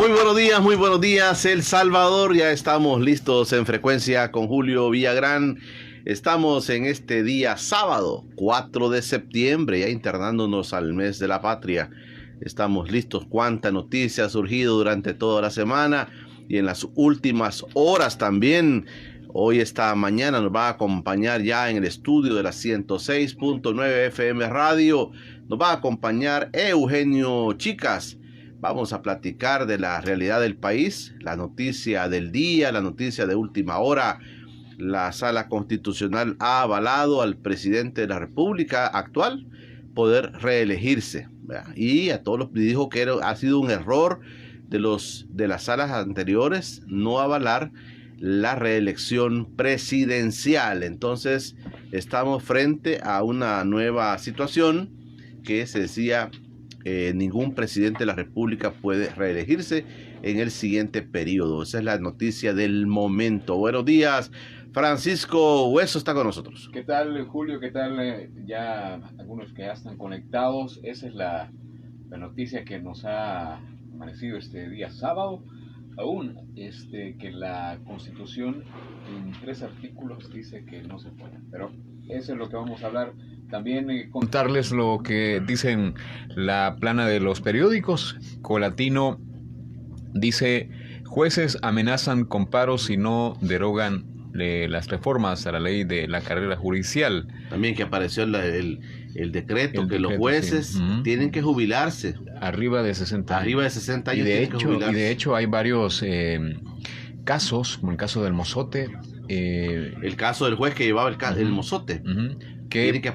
Muy buenos días, El Salvador. Ya estamos listos en frecuencia con Julio Villagrán. Estamos en este día sábado, 4 de septiembre, ya internándonos al mes de la patria. Estamos listos. Cuánta noticia ha surgido durante toda la semana y en las últimas horas también. Hoy, esta mañana, nos va a acompañar ya en el estudio de la 106.9 FM Radio. Nos va a acompañar Eugenio Chicas. Vamos a platicar de la realidad del país, la noticia del día, la noticia de última hora. La Sala Constitucional ha avalado al presidente de la República actual poder reelegirse, ¿verdad? Y a todos los dijo que ha sido un error de las salas anteriores no avalar la reelección presidencial. Entonces estamos frente a una nueva situación que se decía: ningún presidente de la República puede reelegirse en el siguiente periodo. Esa es la noticia del momento. Buenos días, Francisco Hueso está con nosotros. ¿Qué tal, Julio? ¿Qué tal? Ya algunos que ya están conectados. Esa es la noticia que nos ha amanecido este día sábado. Aún que la Constitución en 3 artículos dice que no se puede. Pero eso es lo que vamos a hablar. También contarles lo que dicen la plana de los periódicos. Colatino dice: jueces amenazan con paro si no derogan las reformas a la ley de la carrera judicial. También que apareció el decreto que los jueces sí tienen que jubilarse. Arriba de 60 años. Arriba de 60 años. Y de hecho hay varios casos, como el caso del Mozote. El caso del juez que llevaba el Mozote. Que tiene que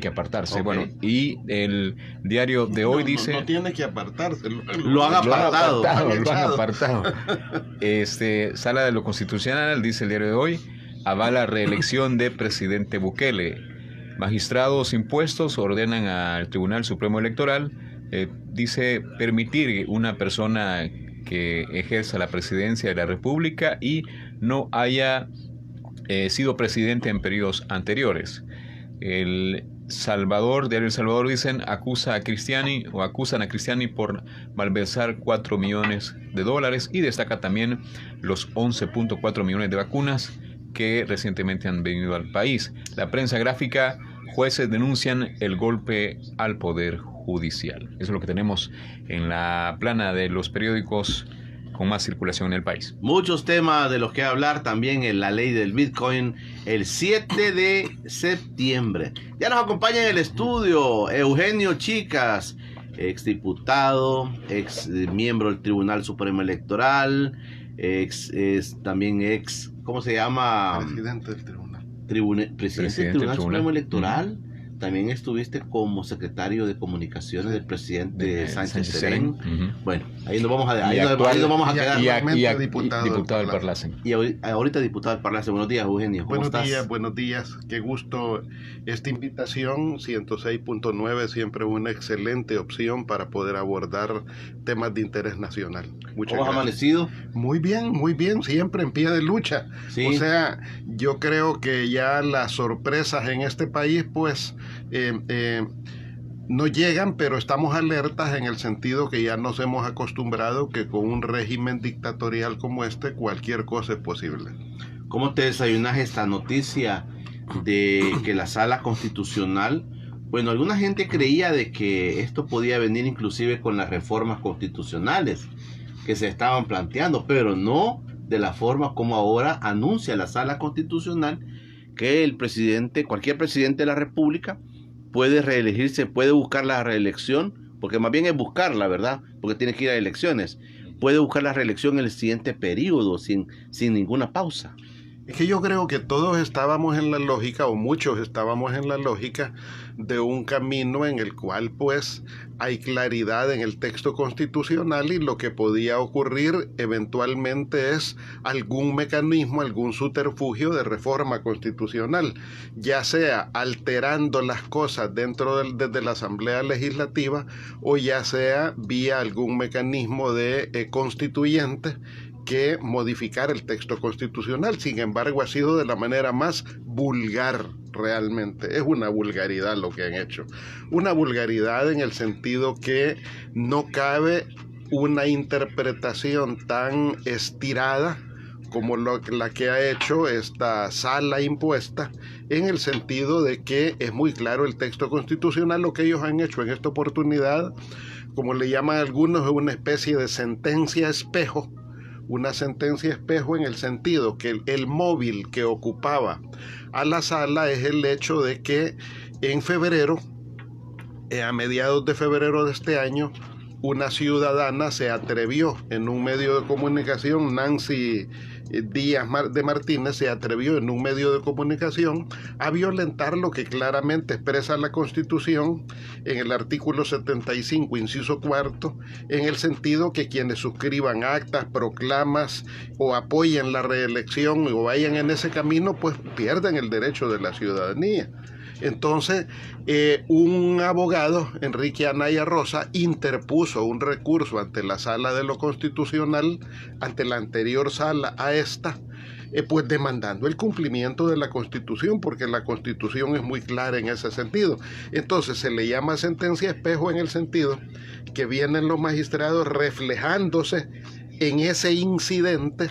apartarse. Okay. Bueno, y el diario de hoy dice... No tiene que apartarse. Lo han apartado. Sala de lo Constitucional, dice el diario de hoy, avala reelección de presidente Bukele. Magistrados impuestos ordenan al Tribunal Supremo Electoral, dice, permitir una persona que ejerza la presidencia de la República y no haya sido presidente en periodos anteriores. El Salvador, diario El Salvador, dicen, acusan a Cristiani por malversar $4 millones y destaca también los 11.4 millones de vacunas que recientemente han venido al país. La prensa gráfica, jueces denuncian el golpe al Poder Judicial. Eso es lo que tenemos en la plana de los periódicos con más circulación en el país. Muchos temas de los que hablar también en la ley del Bitcoin el 7 de septiembre. Ya nos acompaña en el estudio Eugenio Chicas, exdiputado, ex miembro del Tribunal Supremo Electoral, también ¿cómo se llama? Presidente del Tribunal. Presidente del Tribunal Supremo Electoral. También estuviste como secretario de comunicaciones del presidente Sánchez Serén. Bueno, ahí nos vamos a quedar. Y diputado del Parlacen. Y ahorita diputado del Parlacen. Buenos días, Eugenio. ¿Cómo estás? Buenos días. Qué gusto esta invitación. 106.9, siempre una excelente opción para poder abordar temas de interés nacional. ¿Cómo has amanecido? Muy bien. Siempre en pie de lucha. Sí. O sea, yo creo que ya las sorpresas en este país, pues... no llegan, pero estamos alertas en el sentido que ya nos hemos acostumbrado que con un régimen dictatorial como este cualquier cosa es posible. ¿Cómo te desayunas esta noticia de que la Sala Constitucional, bueno, alguna gente creía de que esto podía venir inclusive con las reformas constitucionales que se estaban planteando, pero no de la forma como ahora anuncia la Sala Constitucional que cualquier presidente de la República puede reelegirse, puede buscar la reelección, porque más bien es buscarla, ¿verdad? Porque tiene que ir a elecciones. Puede buscar la reelección en el siguiente periodo, sin ninguna pausa. Es que yo creo que todos estábamos en la lógica, o muchos estábamos en la lógica de un camino en el cual pues hay claridad en el texto constitucional y lo que podía ocurrir eventualmente es algún mecanismo, algún subterfugio de reforma constitucional, ya sea alterando las cosas desde la Asamblea Legislativa o ya sea vía algún mecanismo de constituyente que modificar el texto constitucional. Sin embargo, ha sido de la manera más vulgar realmente. Es una vulgaridad lo que han hecho. Una vulgaridad en el sentido que no cabe una interpretación tan estirada como la que ha hecho esta sala impuesta, en el sentido de que es muy claro el texto constitucional. Lo que ellos han hecho en esta oportunidad, como le llaman algunos, es una especie de sentencia espejo, una sentencia espejo en el sentido que el móvil que ocupaba a la sala es el hecho de que en febrero, a mediados de febrero de este año, una ciudadana se atrevió en un medio de comunicación, Nancy Díaz de Martínez se atrevió en un medio de comunicación a violentar lo que claramente expresa la Constitución en el artículo 75, inciso cuarto, en el sentido que quienes suscriban actas, proclamas o apoyen la reelección o vayan en ese camino, pues pierden el derecho de la ciudadanía. Entonces, un abogado, Enrique Anaya Rosa, interpuso un recurso ante la Sala de lo Constitucional, ante la anterior sala a esta, pues demandando el cumplimiento de la Constitución, porque la Constitución es muy clara en ese sentido. Entonces, se le llama sentencia espejo en el sentido que vienen los magistrados reflejándose en ese incidente,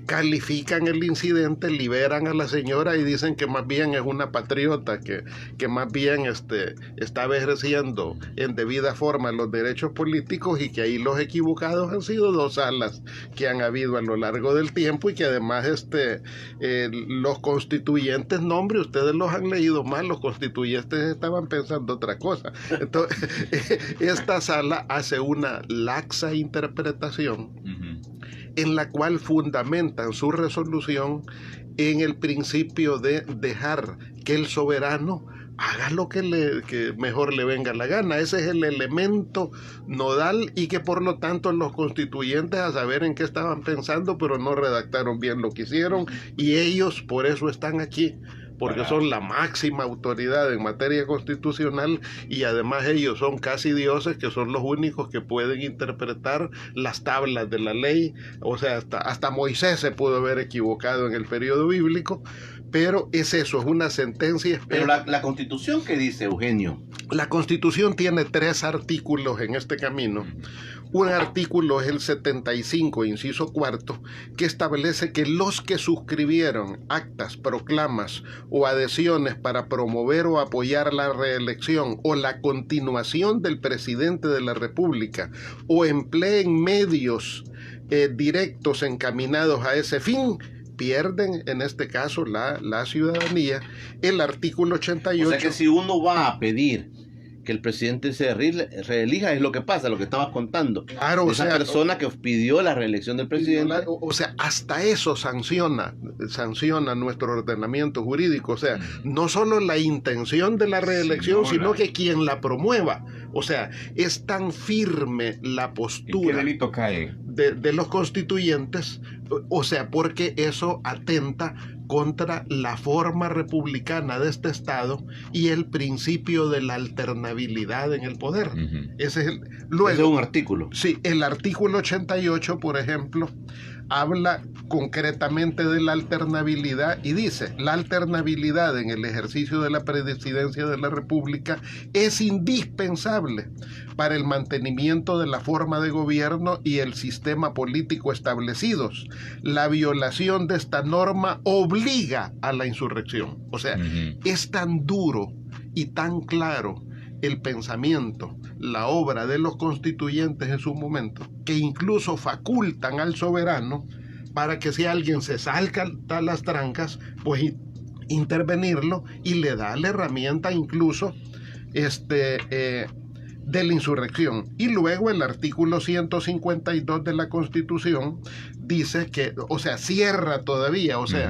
califican el incidente, liberan a la señora y dicen que más bien es una patriota, que más bien estaba ejerciendo en debida forma los derechos políticos, y que ahí los equivocados han sido dos salas que han habido a lo largo del tiempo, y que además los constituyentes, no hombre, ustedes los han leído mal, los constituyentes estaban pensando otra cosa. Entonces, esta sala hace una laxa interpretación en la cual fundamentan su resolución en el principio de dejar que el soberano haga lo que mejor le venga la gana. Ese es el elemento nodal, y que por lo tanto los constituyentes, a saber en qué estaban pensando, pero no redactaron bien lo que hicieron, y ellos por eso están aquí, porque son la máxima autoridad en materia constitucional, y además ellos son casi dioses, que son los únicos que pueden interpretar las tablas de la ley. O sea, hasta Moisés se pudo haber equivocado en el periodo bíblico, pero es eso, es una sentencia. Pero la Constitución, ¿qué dice, Eugenio? La Constitución tiene 3 artículos en este camino. Un artículo es el 75, inciso cuarto, que establece que los que suscribieron actas, proclamas o adhesiones para promover o apoyar la reelección o la continuación del presidente de la República, o empleen medios directos encaminados a ese fin, pierden en este caso la ciudadanía. El artículo 88... O sea que si uno va a pedir que el presidente se reelija, es lo que pasa, lo que estabas contando. Claro, esa persona que pidió la reelección del presidente. O sea, hasta eso sanciona nuestro ordenamiento jurídico. O sea, no solo la intención de la reelección, sino que quien la promueva. O sea, es tan firme la postura. ¿Y qué delito cae? De los constituyentes, o sea, porque eso atenta contra la forma republicana de este Estado y el principio de la alternabilidad en el poder. Ese es un artículo. Sí, el artículo 88, por ejemplo, habla concretamente de la alternabilidad y dice: la alternabilidad en el ejercicio de la presidencia de la República es indispensable para el mantenimiento de la forma de gobierno y el sistema político establecidos. La violación de esta norma obliga a la insurrección. O sea, es tan duro y tan claro el pensamiento, la obra de los constituyentes en su momento, que incluso facultan al soberano para que si alguien se salta las trancas, pues intervenirlo, y le da la herramienta incluso de la insurrección. Y luego el artículo 152 de la Constitución dice que, o sea, cierra todavía, o sea,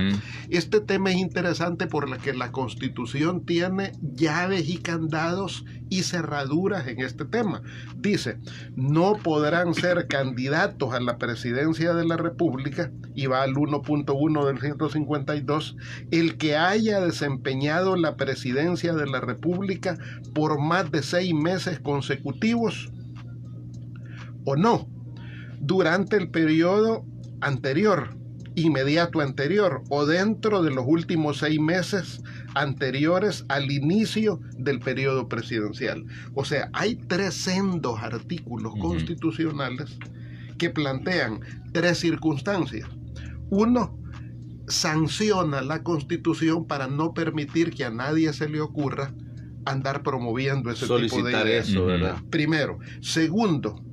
este tema es interesante porque la Constitución tiene llaves y candados y cerraduras en este tema. Dice: no podrán ser candidatos a la presidencia de la República, y va al 1.1 del 152, el que haya desempeñado la presidencia de la República por más de 6 meses consecutivos o no, durante el periodo anterior, inmediato anterior, o dentro de los últimos 6 meses anteriores al inicio del periodo presidencial. O sea, hay 3 sendos artículos constitucionales que plantean 3 circunstancias. Uno, sanciona la Constitución para no permitir que a nadie se le ocurra andar promoviendo ese tipo de ideas. Eso, ¿verdad? Primero. Segundo,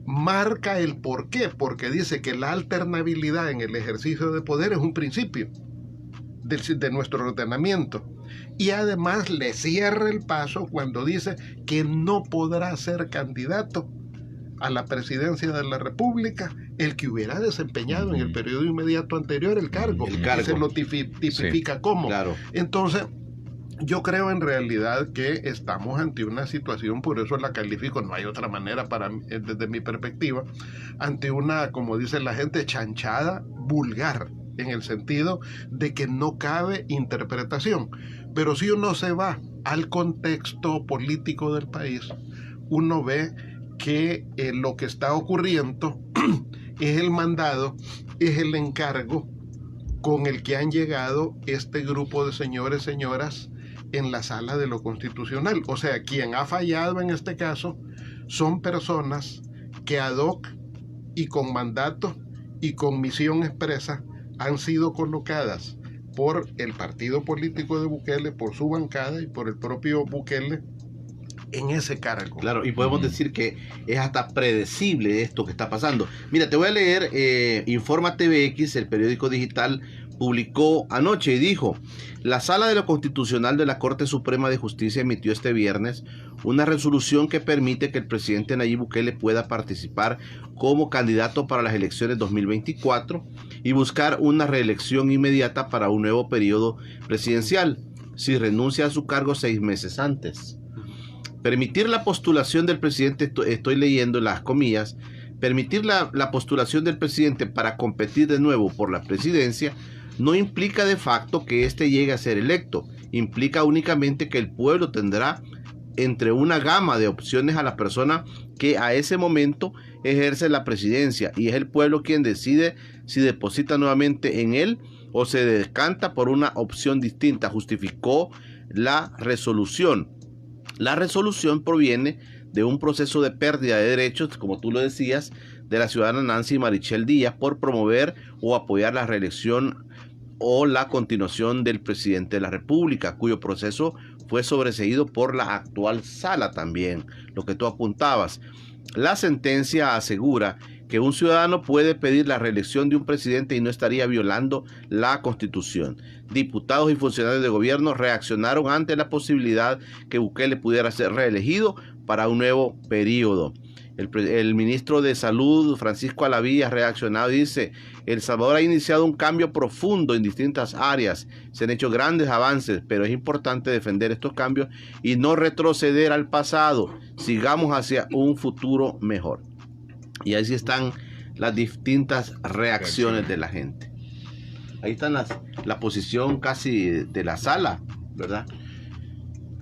marca el por qué, porque dice que la alternabilidad en el ejercicio de poder es un principio de nuestro ordenamiento. Y además le cierra el paso cuando dice que no podrá ser candidato a la presidencia de la República el que hubiera desempeñado en el periodo inmediato anterior el cargo. Y se lo tipifica como. Claro. Entonces, yo creo en realidad que estamos ante una situación, por eso la califico, no hay otra manera desde mi perspectiva, ante una, como dice la gente, chanchada vulgar, en el sentido de que no cabe interpretación. Pero si uno se va al contexto político del país, uno ve que lo que está ocurriendo es el mandado, es el encargo con el que han llegado este grupo de señores, señoras, en la sala de lo constitucional. O sea, quien ha fallado en este caso son personas que ad hoc y con mandato y con misión expresa han sido colocadas por el partido político de Bukele, por su bancada y por el propio Bukele en ese cargo. Claro, y podemos decir que es hasta predecible esto que está pasando. Mira, te voy a leer, Informa TVX, el periódico digital, publicó anoche y dijo: la Sala de lo Constitucional de la Corte Suprema de Justicia emitió este viernes una resolución que permite que el presidente Nayib Bukele pueda participar como candidato para las elecciones 2024 y buscar una reelección inmediata para un nuevo periodo presidencial si renuncia a su cargo 6 meses antes. Permitir la postulación del presidente, estoy leyendo las comillas, permitir la postulación del presidente para competir de nuevo por la presidencia no implica de facto que éste llegue a ser electo, implica únicamente que el pueblo tendrá entre una gama de opciones a la persona que a ese momento ejerce la presidencia, y es el pueblo quien decide si deposita nuevamente en él o se decanta por una opción distinta, justificó la resolución. La resolución proviene de un proceso de pérdida de derechos, como tú lo decías, de la ciudadana Nancy Marichel Díaz por promover o apoyar la reelección o la continuación del presidente de la República, cuyo proceso fue sobreseído por la actual sala también, lo que tú apuntabas. La sentencia asegura que un ciudadano puede pedir la reelección de un presidente y no estaría violando la Constitución. Diputados y funcionarios de gobierno reaccionaron ante la posibilidad que Bukele pudiera ser reelegido para un nuevo periodo. El ministro de Salud, Francisco Alaví, ha reaccionado y dice: El Salvador ha iniciado un cambio profundo en distintas áreas. Se han hecho grandes avances, pero es importante defender estos cambios y no retroceder al pasado. Sigamos hacia un futuro mejor. Y así están las distintas reacciones de la gente. Ahí están la posición casi de la sala, ¿verdad?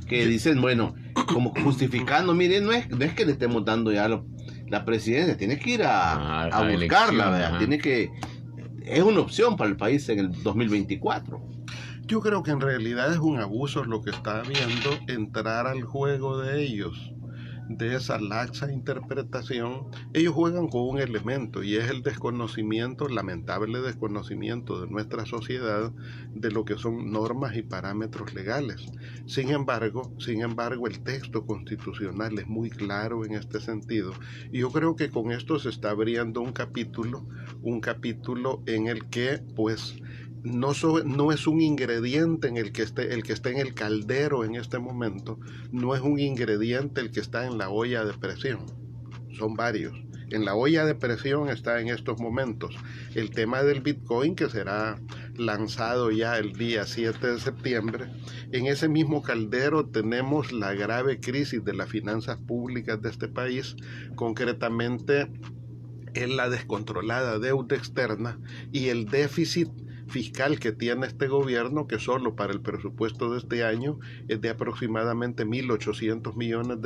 Que dicen, bueno, como justificando, miren, no es que le estemos dando ya la presidencia, tiene que ir a buscarla, ¿verdad? Tiene que, es una opción para el país en el 2024. Yo creo que en realidad es un abuso lo que está habiendo, entrar al juego de ellos, de esa laxa interpretación. Ellos juegan con un elemento y es el desconocimiento, lamentable desconocimiento de nuestra sociedad de lo que son normas y parámetros legales. Sin embargo, el texto constitucional es muy claro en este sentido, y yo creo que con esto se está abriendo un capítulo en el que pues no es un ingrediente en el que esté en el caldero en este momento, no es un ingrediente el que está en la olla de presión, son varios. En la olla de presión está en estos momentos el tema del Bitcoin, que será lanzado ya el día 7 de septiembre. En ese mismo caldero tenemos la grave crisis de las finanzas públicas de este país, concretamente en la descontrolada deuda externa y el déficit fiscal que tiene este gobierno, que solo para el presupuesto de este año es de aproximadamente $1.800 millones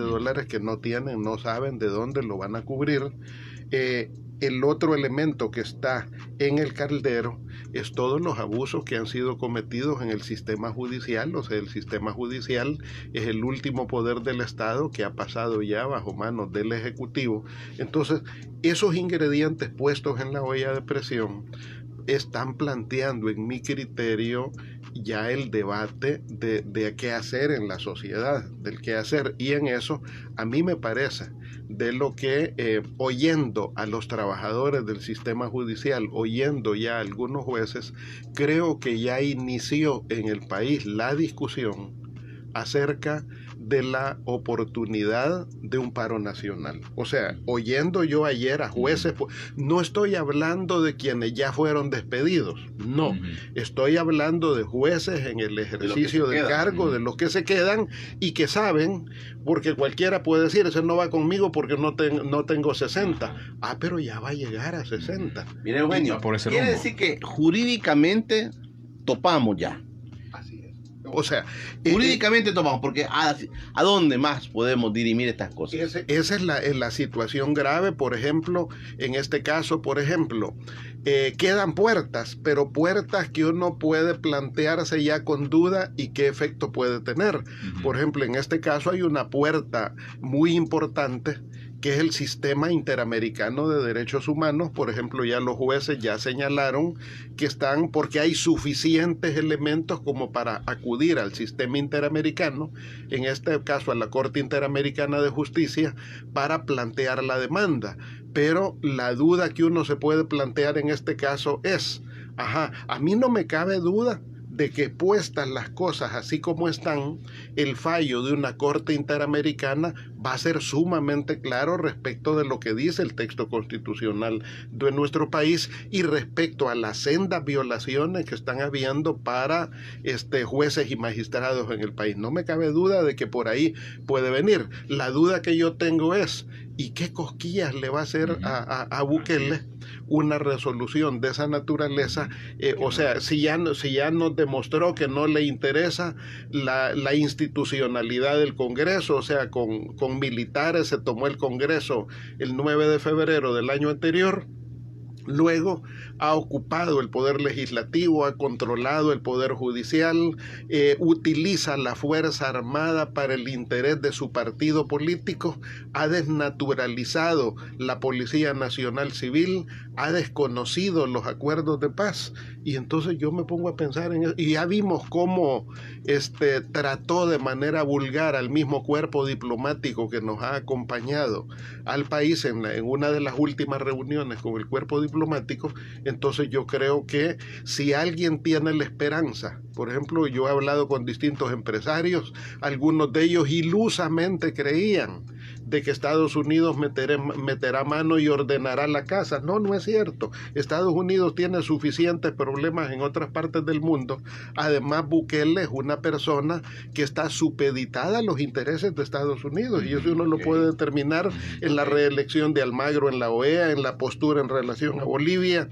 que no saben de dónde lo van a cubrir. El otro elemento que está en el caldero es todos los abusos que han sido cometidos en el sistema judicial. O sea, el sistema judicial es el último poder del Estado que ha pasado ya bajo manos del Ejecutivo. Entonces, esos ingredientes puestos en la olla de presión están planteando, en mi criterio, ya el debate de qué hacer en la sociedad, del qué hacer. Y en eso, a mí me parece, de lo que, oyendo a los trabajadores del sistema judicial, oyendo ya a algunos jueces, creo que ya inició en el país la discusión acerca de la oportunidad de un paro nacional. O sea, oyendo yo ayer a jueces, no estoy hablando de quienes ya fueron despedidos, no, estoy hablando de jueces en el ejercicio del cargo, de los que se quedan y que saben, porque cualquiera puede decir, ese no va conmigo porque no tengo 60. Ah, pero ya va a llegar a 60. Mire, Eugenio, quiere decir que jurídicamente topamos ya. O sea, jurídicamente tomamos, porque ¿a dónde más podemos dirimir estas cosas? Esa es la situación grave. Por ejemplo, en este caso, quedan puertas, pero puertas que uno puede plantearse ya con duda y qué efecto puede tener. Por ejemplo, en este caso hay una puerta muy importante, que es el sistema interamericano de derechos humanos. Por ejemplo, ya los jueces ya señalaron que están, porque hay suficientes elementos como para acudir al sistema interamericano, en este caso a la Corte Interamericana de Justicia, para plantear la demanda. Pero la duda que uno se puede plantear en este caso es, a mí no me cabe duda de que puestas las cosas así como están, el fallo de una Corte Interamericana va a ser sumamente claro respecto de lo que dice el texto constitucional de nuestro país y respecto a las sendas violaciones que están habiendo para jueces y magistrados en el país. No me cabe duda de que por ahí puede venir. La duda que yo tengo es, ¿y qué cosquillas le va a hacer a Bukele una resolución de esa naturaleza? O sea, si ya nos demostró que no le interesa la institucionalidad del Congreso, o sea, con militares se tomó el Congreso el 9 de febrero del año anterior. Luego ha ocupado el poder legislativo, ha controlado el poder judicial, utiliza la Fuerza Armada para el interés de su partido político, ha desnaturalizado la Policía Nacional Civil, ha desconocido los acuerdos de paz. Y entonces yo me pongo a pensar en eso, y ya vimos cómo trató de manera vulgar al mismo cuerpo diplomático que nos ha acompañado al país en una de las últimas reuniones con el cuerpo diplomático. Entonces yo creo que si alguien tiene la esperanza, por ejemplo, yo he hablado con distintos empresarios, algunos de ellos ilusamente creían de que Estados Unidos meterá mano y ordenará la casa. No, no es cierto. Estados Unidos tiene suficientes problemas en otras partes del mundo. Además, Bukele es una persona que está supeditada a los intereses de Estados Unidos, y eso uno lo puede determinar en la reelección de Almagro en la OEA, en la postura en relación a Bolivia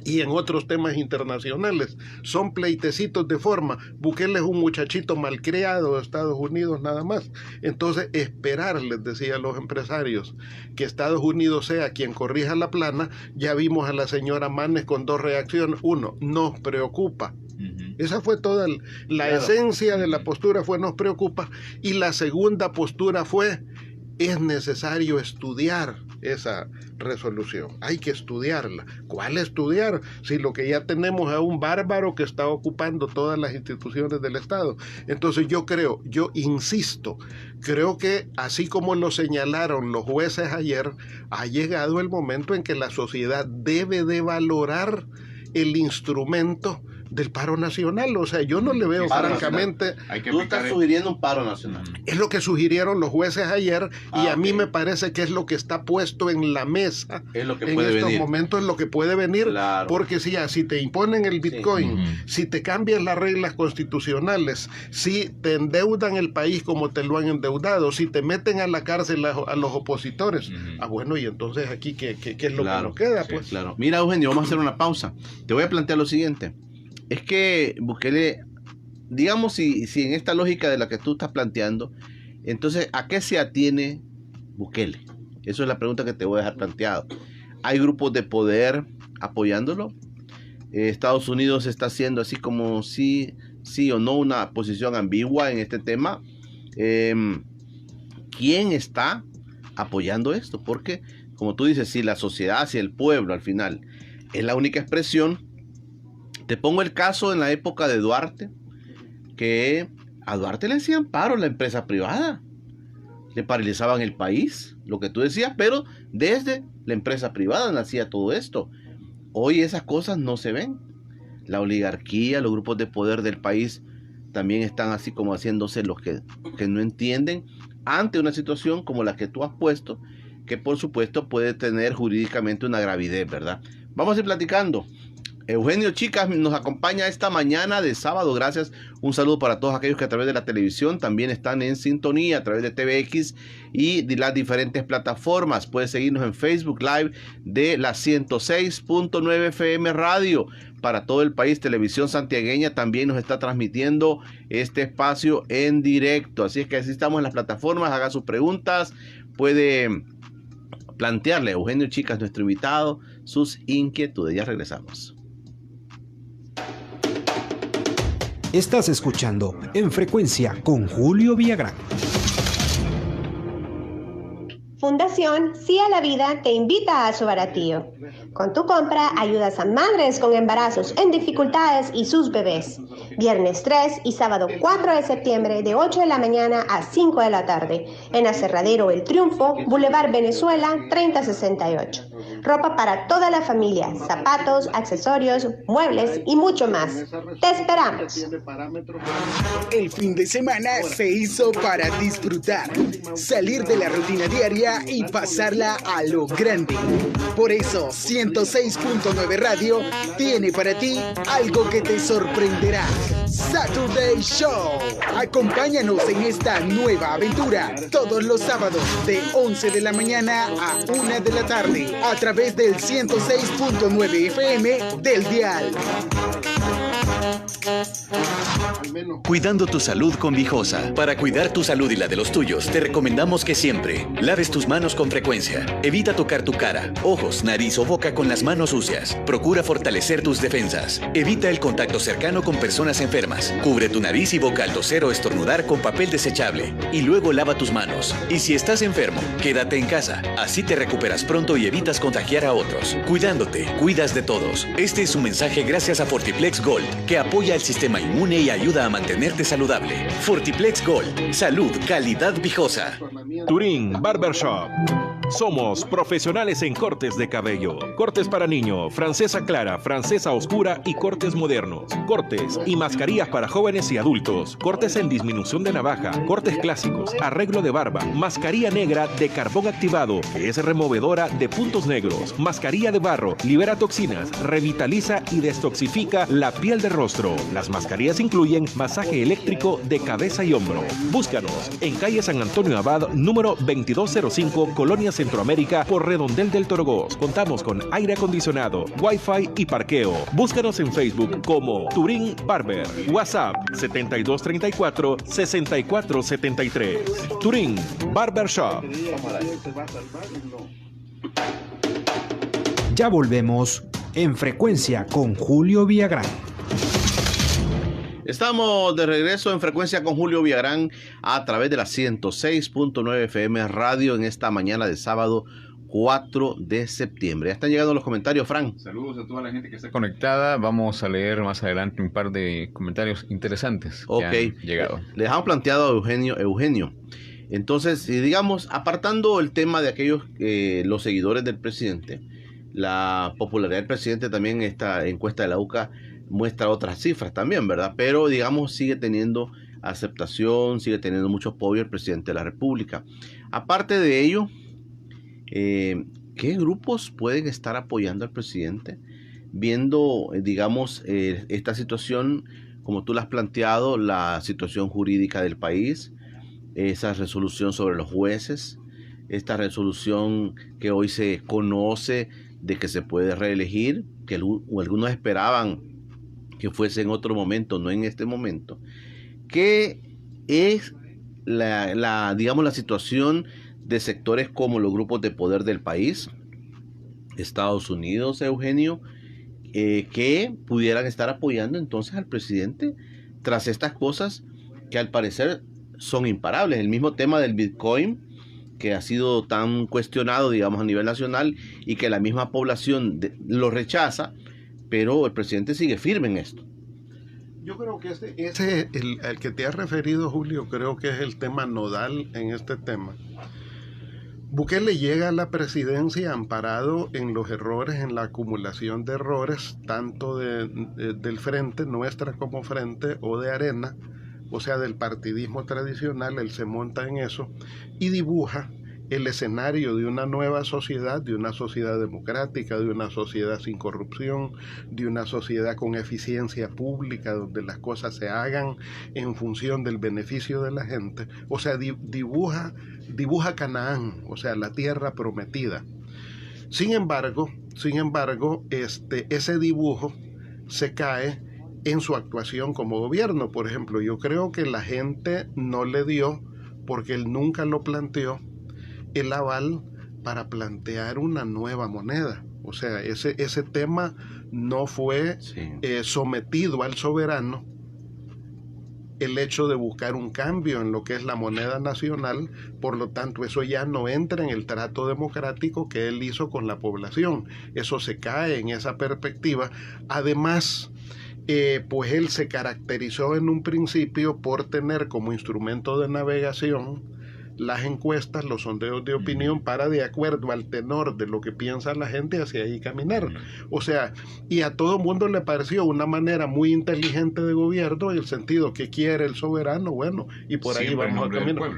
y en otros temas internacionales. Son pleitecitos de forma. Bukele es un muchachito malcriado de Estados Unidos nada más. Entonces, esperar, les decía a los empresarios, que Estados Unidos sea quien corrija la plana. Ya vimos a la señora Manes con dos reacciones. Uno, nos preocupa. Esa fue toda la esencia de la postura, fue nos preocupa. Y la segunda postura fue, es necesario estudiar esa resolución, hay que estudiarla. ¿Cuál estudiar? Si lo que ya tenemos es un bárbaro que está ocupando todas las instituciones del Estado. Entonces yo insisto, creo que así como lo señalaron los jueces ayer, ha llegado el momento en que la sociedad debe de valorar el instrumento del paro nacional. O sea, yo no le veo francamente... Tú estás sugiriendo un paro nacional. Es lo que sugirieron los jueces ayer, y a mí me parece que es lo que está puesto en la mesa es lo que en puede estos venir. momentos, es lo que puede venir, claro. Porque si te imponen el Bitcoin, si te cambian las reglas constitucionales, si te endeudan el país como te lo han endeudado, si te meten a la cárcel a los opositores, bueno, y entonces aquí, ¿qué es lo que nos queda? Pues? Claro. Mira, Eugenio, vamos a hacer una pausa. Te voy a plantear lo siguiente. Es que Bukele, digamos, si en esta lógica de la que tú estás planteando, entonces, ¿a qué se atiene Bukele? Eso es la pregunta que te voy a dejar planteado. ¿Hay grupos de poder apoyándolo? Estados Unidos está haciendo así como sí o no, una posición ambigua en este tema. ¿Quién está apoyando esto? Porque, como tú dices, si la sociedad, si el pueblo al final es la única expresión. Te pongo el caso en la época de Duarte, que a Duarte le hacían paro la empresa privada, le paralizaban el país, lo que tú decías, pero desde la empresa privada nacía todo esto. Hoy esas cosas no se ven. La oligarquía, los grupos de poder del país también están así como haciéndose los que no entienden ante una situación como la que tú has puesto, que por supuesto puede tener jurídicamente una gravidez, ¿verdad? Vamos a ir platicando. Eugenio Chicas nos acompaña esta mañana de sábado, gracias. Un saludo para todos aquellos que a través de la televisión también están en sintonía, a través de TVX y de las diferentes plataformas. Puedes seguirnos en Facebook Live de la 106.9 FM Radio. Para todo el país, Televisión Santiagueña también nos está transmitiendo este espacio en directo. Así es que así estamos en las plataformas, haga sus preguntas, puede plantearle a Eugenio Chicas, nuestro invitado, sus inquietudes. Ya regresamos. Estás escuchando En Frecuencia con Julio Villagrán. Fundación Sí a la Vida te invita a su baratío. Con tu compra ayudas a madres con embarazos en dificultades y sus bebés. Viernes 3 y sábado 4 de septiembre de 8 de la mañana a 5 de la tarde. En Aserradero El Triunfo, Boulevard Venezuela 3068. Ropa para toda la familia, zapatos, accesorios, muebles y mucho más. Te esperamos. El fin de semana se hizo para disfrutar, salir de la rutina diaria y pasarla a lo grande. Por eso 106.9 Radio tiene para ti algo que te sorprenderá. Saturday Show. Acompáñanos en esta nueva aventura todos los sábados de 11 de la mañana a 1 de la tarde a través del 106.9 FM del dial. Cuidando tu salud con Vijosa. Para cuidar tu salud y la de los tuyos, te recomendamos que siempre laves tus manos con frecuencia. Evita tocar tu cara, ojos, nariz o boca con las manos sucias. Procura fortalecer tus defensas. Evita el contacto cercano con personas enfermas. Cubre tu nariz y boca al toser o estornudar con papel desechable. Y luego lava tus manos. Y si estás enfermo, quédate en casa. Así te recuperas pronto y evitas contagiar a otros. Cuidándote, cuidas de todos. Este es un mensaje gracias a Fortiplex Gold, que apoya el sistema inmune y ayuda a mantenerte saludable. Fortiplex Gold. Salud, calidad Vijosa. Turín Barbershop. Somos profesionales en cortes de cabello. Cortes para niño, francesa clara, francesa oscura y cortes modernos. Cortes y mascarillas para jóvenes y adultos. Cortes en disminución de navaja, cortes clásicos, arreglo de barba, mascarilla negra de carbón activado, que es removedora de puntos negros. Mascarilla de barro, libera toxinas, revitaliza y destoxifica la piel del rostro. Las mascarillas incluyen masaje eléctrico de cabeza y hombro. Búscanos en calle San Antonio Abad, número 2205, Colonia Centroamérica, por Redondel del Torogós. Contamos con aire acondicionado, wifi y parqueo. Búscanos en Facebook como Turín Barber. WhatsApp 7234-6473. Turín Barber Shop. Ya volvemos En Frecuencia con Julio Villagrán. Estamos de regreso en Frecuencia con Julio Villagrán a través de la 106.9 FM Radio en esta mañana de sábado 4 de septiembre. Ya están llegando los comentarios, Fran. Saludos a toda la gente que está conectada. Vamos a leer más adelante un par de comentarios interesantes que han llegado. Le dejamos planteado a Eugenio. Entonces, digamos, apartando el tema de aquellos, los seguidores del presidente, la popularidad del presidente también, esta encuesta de la UCA muestra otras cifras también, ¿verdad? Pero, digamos, sigue teniendo aceptación, sigue teniendo mucho apoyo el presidente de la República. Aparte de ello, ¿qué grupos pueden estar apoyando al presidente? Viendo, digamos, esta situación, como tú la has planteado, la situación jurídica del país, esa resolución sobre los jueces, esta resolución que hoy se conoce de que se puede reelegir, que algunos esperaban que fuese en otro momento, no en este momento. ¿Qué es digamos, la situación de sectores como los grupos de poder del país, Estados Unidos, Eugenio, que pudieran estar apoyando entonces al presidente tras estas cosas que al parecer son imparables. El mismo tema del Bitcoin, que ha sido tan cuestionado, digamos, a nivel nacional, y que la misma población lo rechaza, pero el presidente sigue firme en esto. Yo creo que ese el que te has referido, Julio, creo que es el tema nodal en este tema. Bukele llega a la presidencia amparado en los errores, en la acumulación de errores, tanto del frente, nuestra como frente, o de Arena, o sea, del partidismo tradicional. Él se monta en eso y dibuja el escenario de una nueva sociedad, de una sociedad democrática, de una sociedad sin corrupción, de una sociedad con eficiencia pública, donde las cosas se hagan en función del beneficio de la gente. O sea, dibuja Canaán, o sea, la tierra prometida. Sin embargo, ese dibujo se cae en su actuación como gobierno. Por ejemplo, yo creo que la gente no le dio, porque él nunca lo planteó, el aval para plantear una nueva moneda. O sea, ese tema no fue sometido al soberano, el hecho de buscar un cambio en lo que es la moneda nacional. Por lo tanto, eso ya no entra en el trato democrático que él hizo con la población. Eso se cae en esa perspectiva. Además, pues él se caracterizó en un principio por tener como instrumento de navegación las encuestas, los sondeos de opinión, para, de acuerdo al tenor de lo que piensa la gente, hacia ahí caminar. O sea, y a todo mundo le pareció una manera muy inteligente de gobierno, en el sentido que quiere el soberano, bueno, y por ahí vamos a caminar.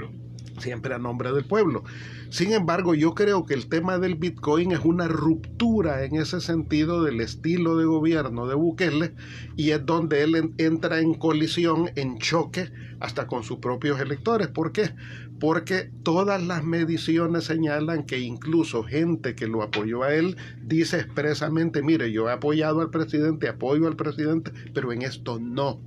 Siempre a nombre del pueblo. Sin embargo, yo creo que el tema del Bitcoin es una ruptura en ese sentido del estilo de gobierno de Bukele, y es donde él entra en colisión, en choque, hasta con sus propios electores. ¿Por qué? Porque todas las mediciones señalan que incluso gente que lo apoyó a él dice expresamente: mire, yo he apoyado al presidente, apoyo al presidente, pero en esto no.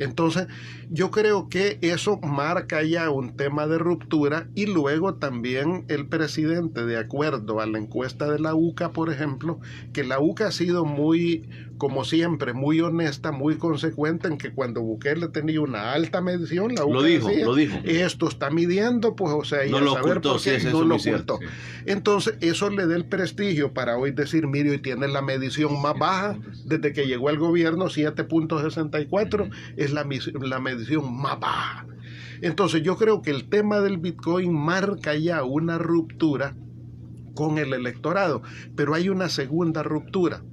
Entonces, yo creo que eso marca ya un tema de ruptura. Y luego también el presidente, de acuerdo a la encuesta de la UCA, por ejemplo, que la UCA ha sido muy, como siempre, muy honesta, muy consecuente, en que cuando Bukele tenía una alta medición, la UCA lo dijo. Esto está midiendo, pues, o sea, y no a lo saber ocultó, por qué sí, no lo es cierto. ocultó. Entonces, eso le da el prestigio para hoy decir: mire, hoy tiene la medición más baja desde que llegó al gobierno, 7.64, es la medición más baja. Entonces, yo creo que el tema del Bitcoin marca ya una ruptura con el electorado. Pero hay una segunda ruptura,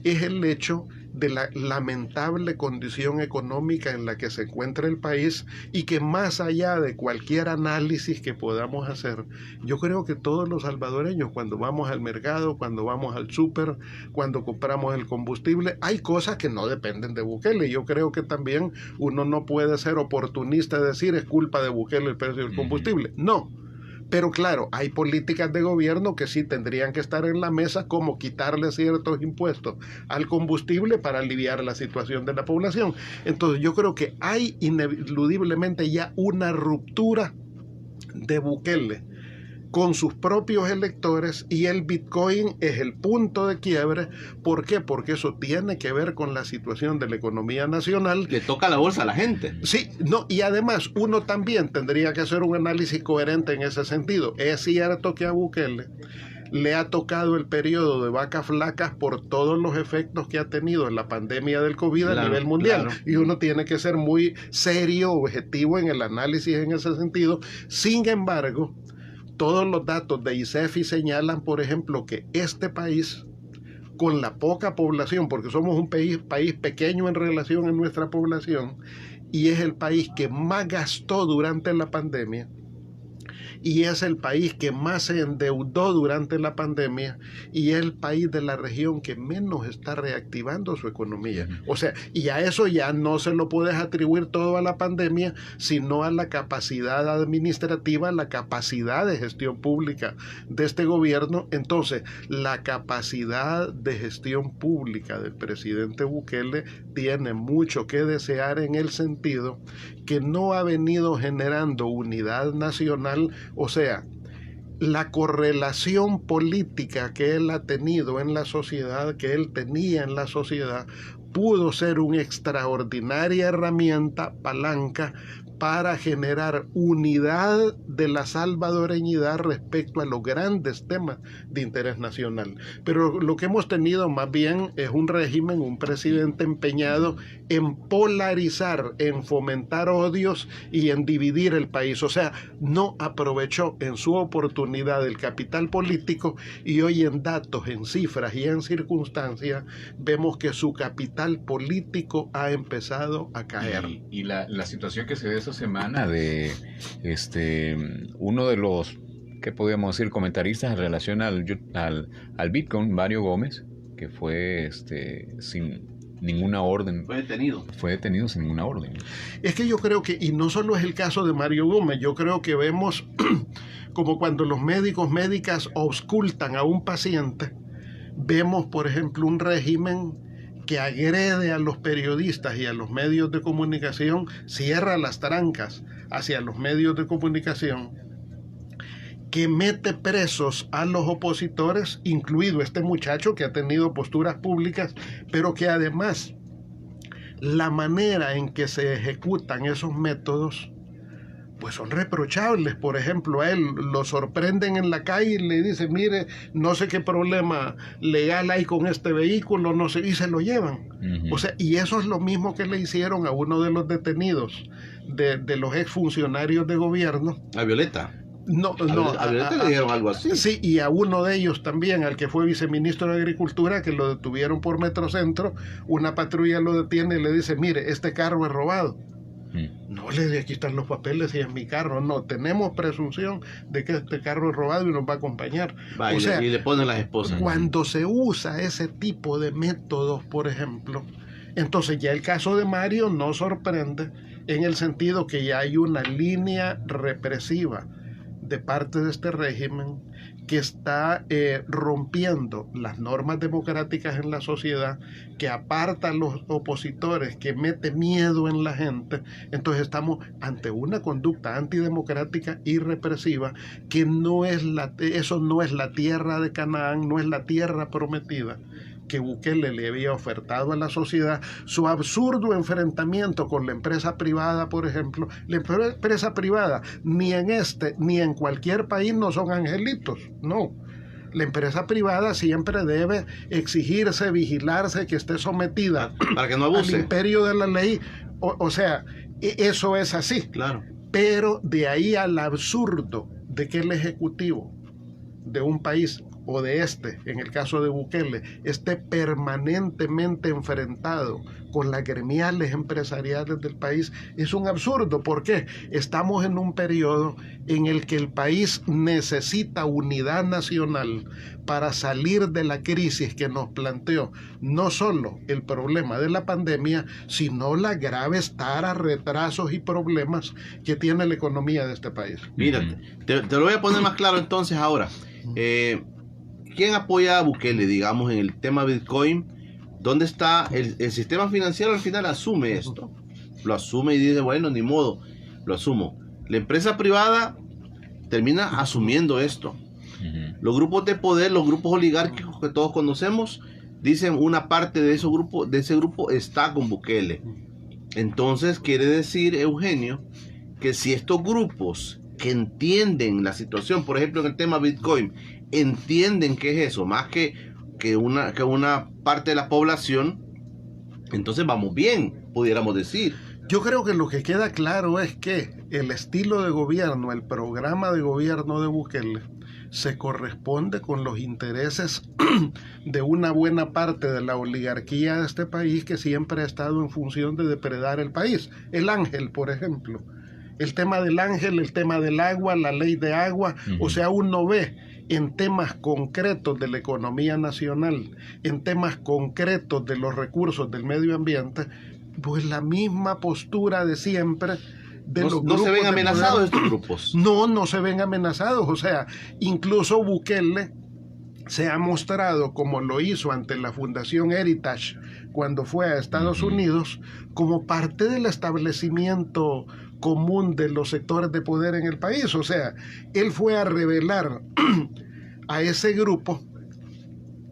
es el hecho de la lamentable condición económica en la que se encuentra el país, y que más allá de cualquier análisis que podamos hacer, yo creo que todos los salvadoreños, cuando vamos al mercado, cuando vamos al súper, cuando compramos el combustible, hay cosas que no dependen de Bukele. Yo creo que también uno no puede ser oportunista y decir: es culpa de Bukele el precio del combustible. No. Pero claro, hay políticas de gobierno que sí tendrían que estar en la mesa, como quitarle ciertos impuestos al combustible para aliviar la situación de la población. Entonces, yo creo que hay ineludiblemente ya una ruptura de Bukele con sus propios electores, y el Bitcoin es el punto de quiebre. ¿Por qué? Porque eso tiene que ver con la situación de la economía nacional. Le toca la bolsa a la gente. Sí, no, y además uno también tendría que hacer un análisis coherente en ese sentido. Es cierto que a Bukele le ha tocado el periodo de vacas flacas por todos los efectos que ha tenido en la pandemia del COVID a nivel mundial. Claro. Y uno tiene que ser muy serio, objetivo en el análisis en ese sentido. Sin embargo, todos los datos de ICEFI señalan, por ejemplo, que este país, con la poca población, porque somos un país pequeño en relación a nuestra población, y es el país que más gastó durante la pandemia, y es el país que más se endeudó durante la pandemia, y es el país de la región que menos está reactivando su economía. O sea, y a eso ya no se lo puedes atribuir todo a la pandemia, sino a la capacidad administrativa, la capacidad de gestión pública de este gobierno. Entonces, la capacidad de gestión pública del presidente Bukele tiene mucho que desear, en el sentido que no ha venido generando unidad nacional. O sea, la correlación política que él ha tenido en la sociedad, que él tenía en la sociedad, pudo ser una extraordinaria herramienta, palanca, para generar unidad de la salvadoreñidad respecto a los grandes temas de interés nacional. Pero lo que hemos tenido más bien es un régimen, un presidente empeñado en polarizar, en fomentar odios y en dividir el país. O sea, no aprovechó en su oportunidad el capital político, y hoy en datos, en cifras y en circunstancias vemos que su capital político ha empezado a caer. Y la situación que se ve esta semana de uno de los, ¿qué podríamos decir?, comentaristas en relación al Bitcoin, Mario Gómez, que fue sin ninguna orden. Fue detenido sin ninguna orden. Es que yo creo que, y no solo es el caso de Mario Gómez, yo creo que vemos como cuando los médicas auscultan a un paciente, vemos, por ejemplo, un régimen que agrede a los periodistas y a los medios de comunicación, cierra las trancas hacia los medios de comunicación, que mete presos a los opositores, incluido este muchacho que ha tenido posturas públicas, pero que además la manera en que se ejecutan esos métodos pues son reprochables. Por ejemplo, a él lo sorprenden en la calle y le dicen, mire, no sé qué problema legal hay con este vehículo, no sé, y se lo llevan. O sea, y eso es lo mismo que le hicieron a uno de los detenidos de los exfuncionarios de gobierno. ¿A Violeta? No, a Violeta le dieron algo así. Sí, y a uno de ellos también, al que fue viceministro de Agricultura, que lo detuvieron por Metrocentro, una patrulla lo detiene y le dice, mire, este carro es robado. No, le dice, aquí están los papeles y es mi carro. No, tenemos presunción de que este carro es robado y nos va a acompañar. O sea, y le ponen las esposas. Cuando se usa ese tipo de métodos, por ejemplo, entonces ya el caso de Mario no sorprende en el sentido que ya hay una línea represiva de parte de este régimen que está rompiendo las normas democráticas en la sociedad, que aparta a los opositores, que mete miedo en la gente. Entonces estamos ante una conducta antidemocrática y represiva que eso no es la tierra de Canaán, no es la tierra prometida que Bukele le había ofertado a la sociedad. Su absurdo enfrentamiento con la empresa privada, por ejemplo, la empresa privada ni en ni en cualquier país no son angelitos, no. La empresa privada siempre debe exigirse, vigilarse, que esté sometida para que no abuse al imperio de la ley. O sea, eso es así. Claro. Pero de ahí al absurdo de que el ejecutivo de un país o de en el caso de Bukele, esté permanentemente enfrentado con las gremiales empresariales del país, es un absurdo. ¿Por qué? Estamos en un periodo en el que el país necesita unidad nacional para salir de la crisis que nos planteó no solo el problema de la pandemia, sino las graves taras, retrasos y problemas que tiene la economía de este país. Mira, te lo voy a poner más claro entonces ahora. ¿Quién apoya a Bukele, digamos, en el tema Bitcoin? ¿Dónde está el sistema financiero? Al final asume esto, lo asume y dice, bueno, ni modo, lo asumo. La empresa privada termina asumiendo esto. Los grupos de poder, los grupos oligárquicos que todos conocemos, dicen una parte de ese grupo está con Bukele. Entonces quiere decir, Eugenio, que si estos grupos que entienden la situación, por ejemplo en el tema Bitcoin, entienden qué es eso, más que una parte de la población, entonces vamos bien, pudiéramos decir. Yo creo que lo que queda claro es que el estilo de gobierno, el programa de gobierno de Bukele, se corresponde con los intereses de una buena parte de la oligarquía de este país, que siempre ha estado en función de depredar el país. El Ángel, por ejemplo. El tema del Ángel, el tema del agua, la ley de agua, o sea, uno ve en temas concretos de la economía nacional, en temas concretos de los recursos del medio ambiente, pues la misma postura de siempre de los grupos. ¿No se ven amenazados estos grupos? No se ven amenazados. O sea, incluso Bukele se ha mostrado, como lo hizo ante la Fundación Heritage cuando fue a Estados Unidos, como parte del establecimiento común de los sectores de poder en el país. O sea, él fue a revelar a ese grupo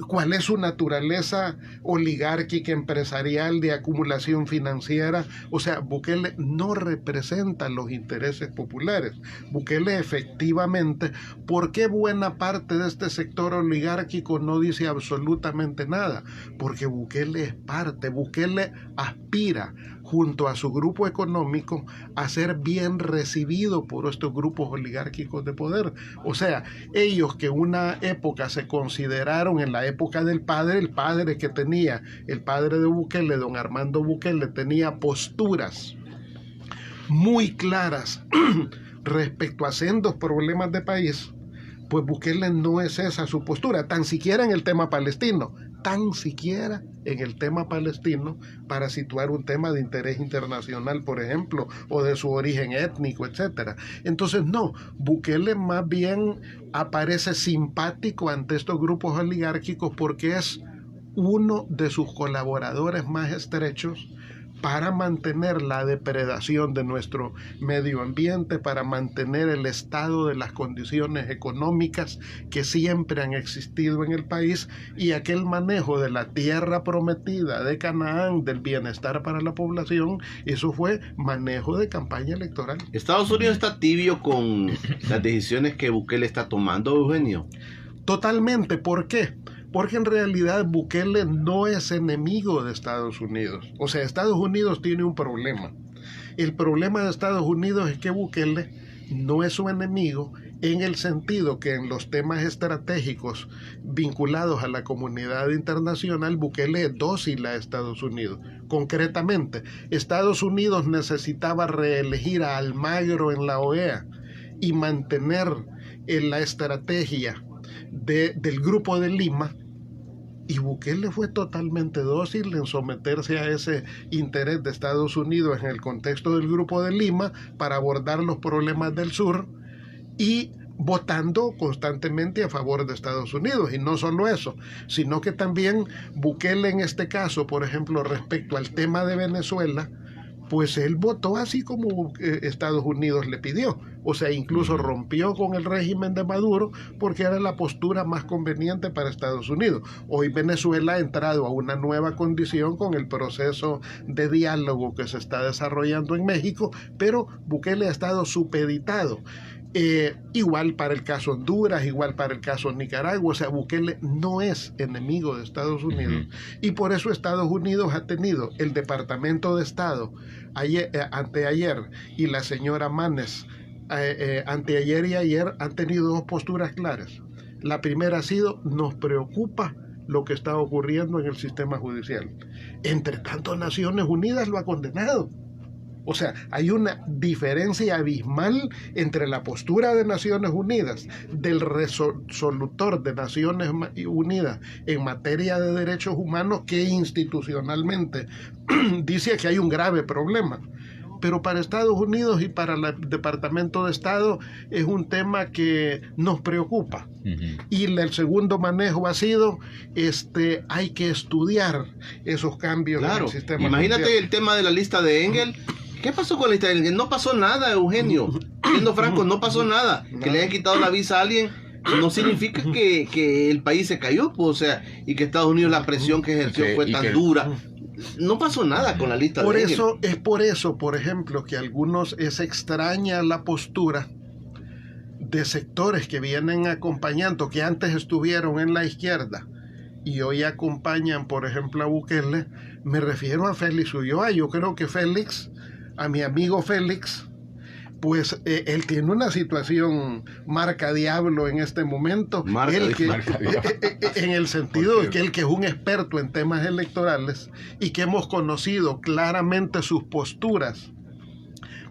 cuál es su naturaleza oligárquica, empresarial, de acumulación financiera. O sea, Bukele no representa los intereses populares. Bukele efectivamente, ¿por qué buena parte de este sector oligárquico no dice absolutamente nada? Porque Bukele es parte, Bukele aspira junto a su grupo económico a ser bien recibido por estos grupos oligárquicos de poder. O sea, ellos que una época se consideraron, en la época del padre, el padre que tenía, el padre de Bukele, don Armando Bukele, tenía posturas muy claras respecto a sendos problemas de país, pues Bukele no es esa su postura, tan siquiera en el tema palestino, para situar un tema de interés internacional, por ejemplo, o de su origen étnico, etcétera. Entonces, no, Bukele más bien aparece simpático ante estos grupos oligárquicos porque es uno de sus colaboradores más estrechos para mantener la depredación de nuestro medio ambiente, para mantener el estado de las condiciones económicas que siempre han existido en el país, y aquel manejo de la tierra prometida de Canaán, del bienestar para la población, eso fue manejo de campaña electoral. ¿Estados Unidos está tibio con las decisiones que Bukele está tomando, Eugenio? Totalmente. ¿Por qué? Porque en realidad Bukele no es enemigo de Estados Unidos. O sea, Estados Unidos tiene un problema. El problema de Estados Unidos es que Bukele no es su enemigo, en el sentido que en los temas estratégicos vinculados a la comunidad internacional, Bukele es dócil a Estados Unidos. Concretamente, Estados Unidos necesitaba reelegir a Almagro en la OEA y mantener en la estrategia del Grupo de Lima, y Bukele fue totalmente dócil en someterse a ese interés de Estados Unidos en el contexto del Grupo de Lima para abordar los problemas del sur, y votando constantemente a favor de Estados Unidos. Y no solo eso, sino que también Bukele en este caso, por ejemplo, respecto al tema de Venezuela, pues él votó así como Estados Unidos le pidió. O sea, incluso rompió con el régimen de Maduro porque era la postura más conveniente para Estados Unidos. Hoy Venezuela ha entrado a una nueva condición con el proceso de diálogo que se está desarrollando en México, pero Bukele ha estado supeditado. Igual para el caso Honduras, igual para el caso Nicaragua. O sea, Bukele no es enemigo de Estados Unidos, y por eso Estados Unidos ha tenido el Departamento de Estado anteayer, y la señora Manes anteayer y ayer han tenido dos posturas claras. La primera ha sido: nos preocupa lo que está ocurriendo en el sistema judicial. Entre tanto, Naciones Unidas lo ha condenado. O sea, hay una diferencia abismal entre la postura de Naciones Unidas, del resolutor de Naciones Unidas en materia de derechos humanos, que institucionalmente dice que hay un grave problema. Pero para Estados Unidos y para el Departamento de Estado es un tema que nos preocupa. Y el segundo manejo ha sido, hay que estudiar esos cambios en el sistema. Imagínate judicial. El tema de la lista de Engel. ¿Qué pasó con la lista de Engel? No pasó nada, Eugenio. Siendo franco, no pasó nada. Que le hayan quitado la visa a alguien no significa que el país se cayó, pues, o sea, y que Estados Unidos, la presión que ejerció fue tan dura. No pasó nada con la lista de Engel. Es por eso, por ejemplo, que a algunos es extraña la postura de sectores que vienen acompañando, que antes estuvieron en la izquierda y hoy acompañan, por ejemplo, a Bukele. Me refiero a Félix Ulloa. Yo creo que Félix, a mi amigo Félix, pues él tiene una situación marca diablo en este momento, en el sentido de que él, que es un experto en temas electorales y que hemos conocido claramente sus posturas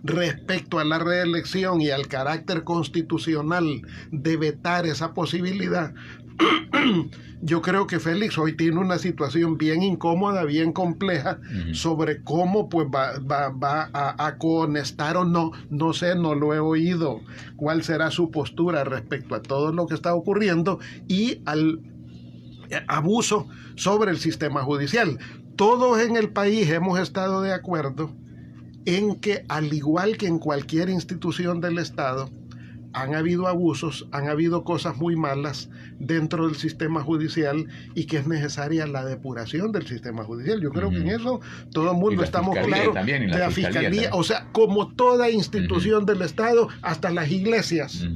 respecto a la reelección y al carácter constitucional de vetar esa posibilidad. Yo creo que Félix hoy tiene una situación bien incómoda, bien compleja, sobre cómo pues va a cohonestar o no. No sé, no lo he oído cuál será su postura respecto a todo lo que está ocurriendo y al abuso sobre el sistema judicial. Todos en el país hemos estado de acuerdo en que, al igual que en cualquier institución del Estado, han habido abusos, han habido cosas muy malas dentro del sistema judicial y que es necesaria la depuración del sistema judicial. Yo creo que en eso todo el mundo estamos claros. De la fiscalía, o sea, como toda institución del Estado, hasta las iglesias,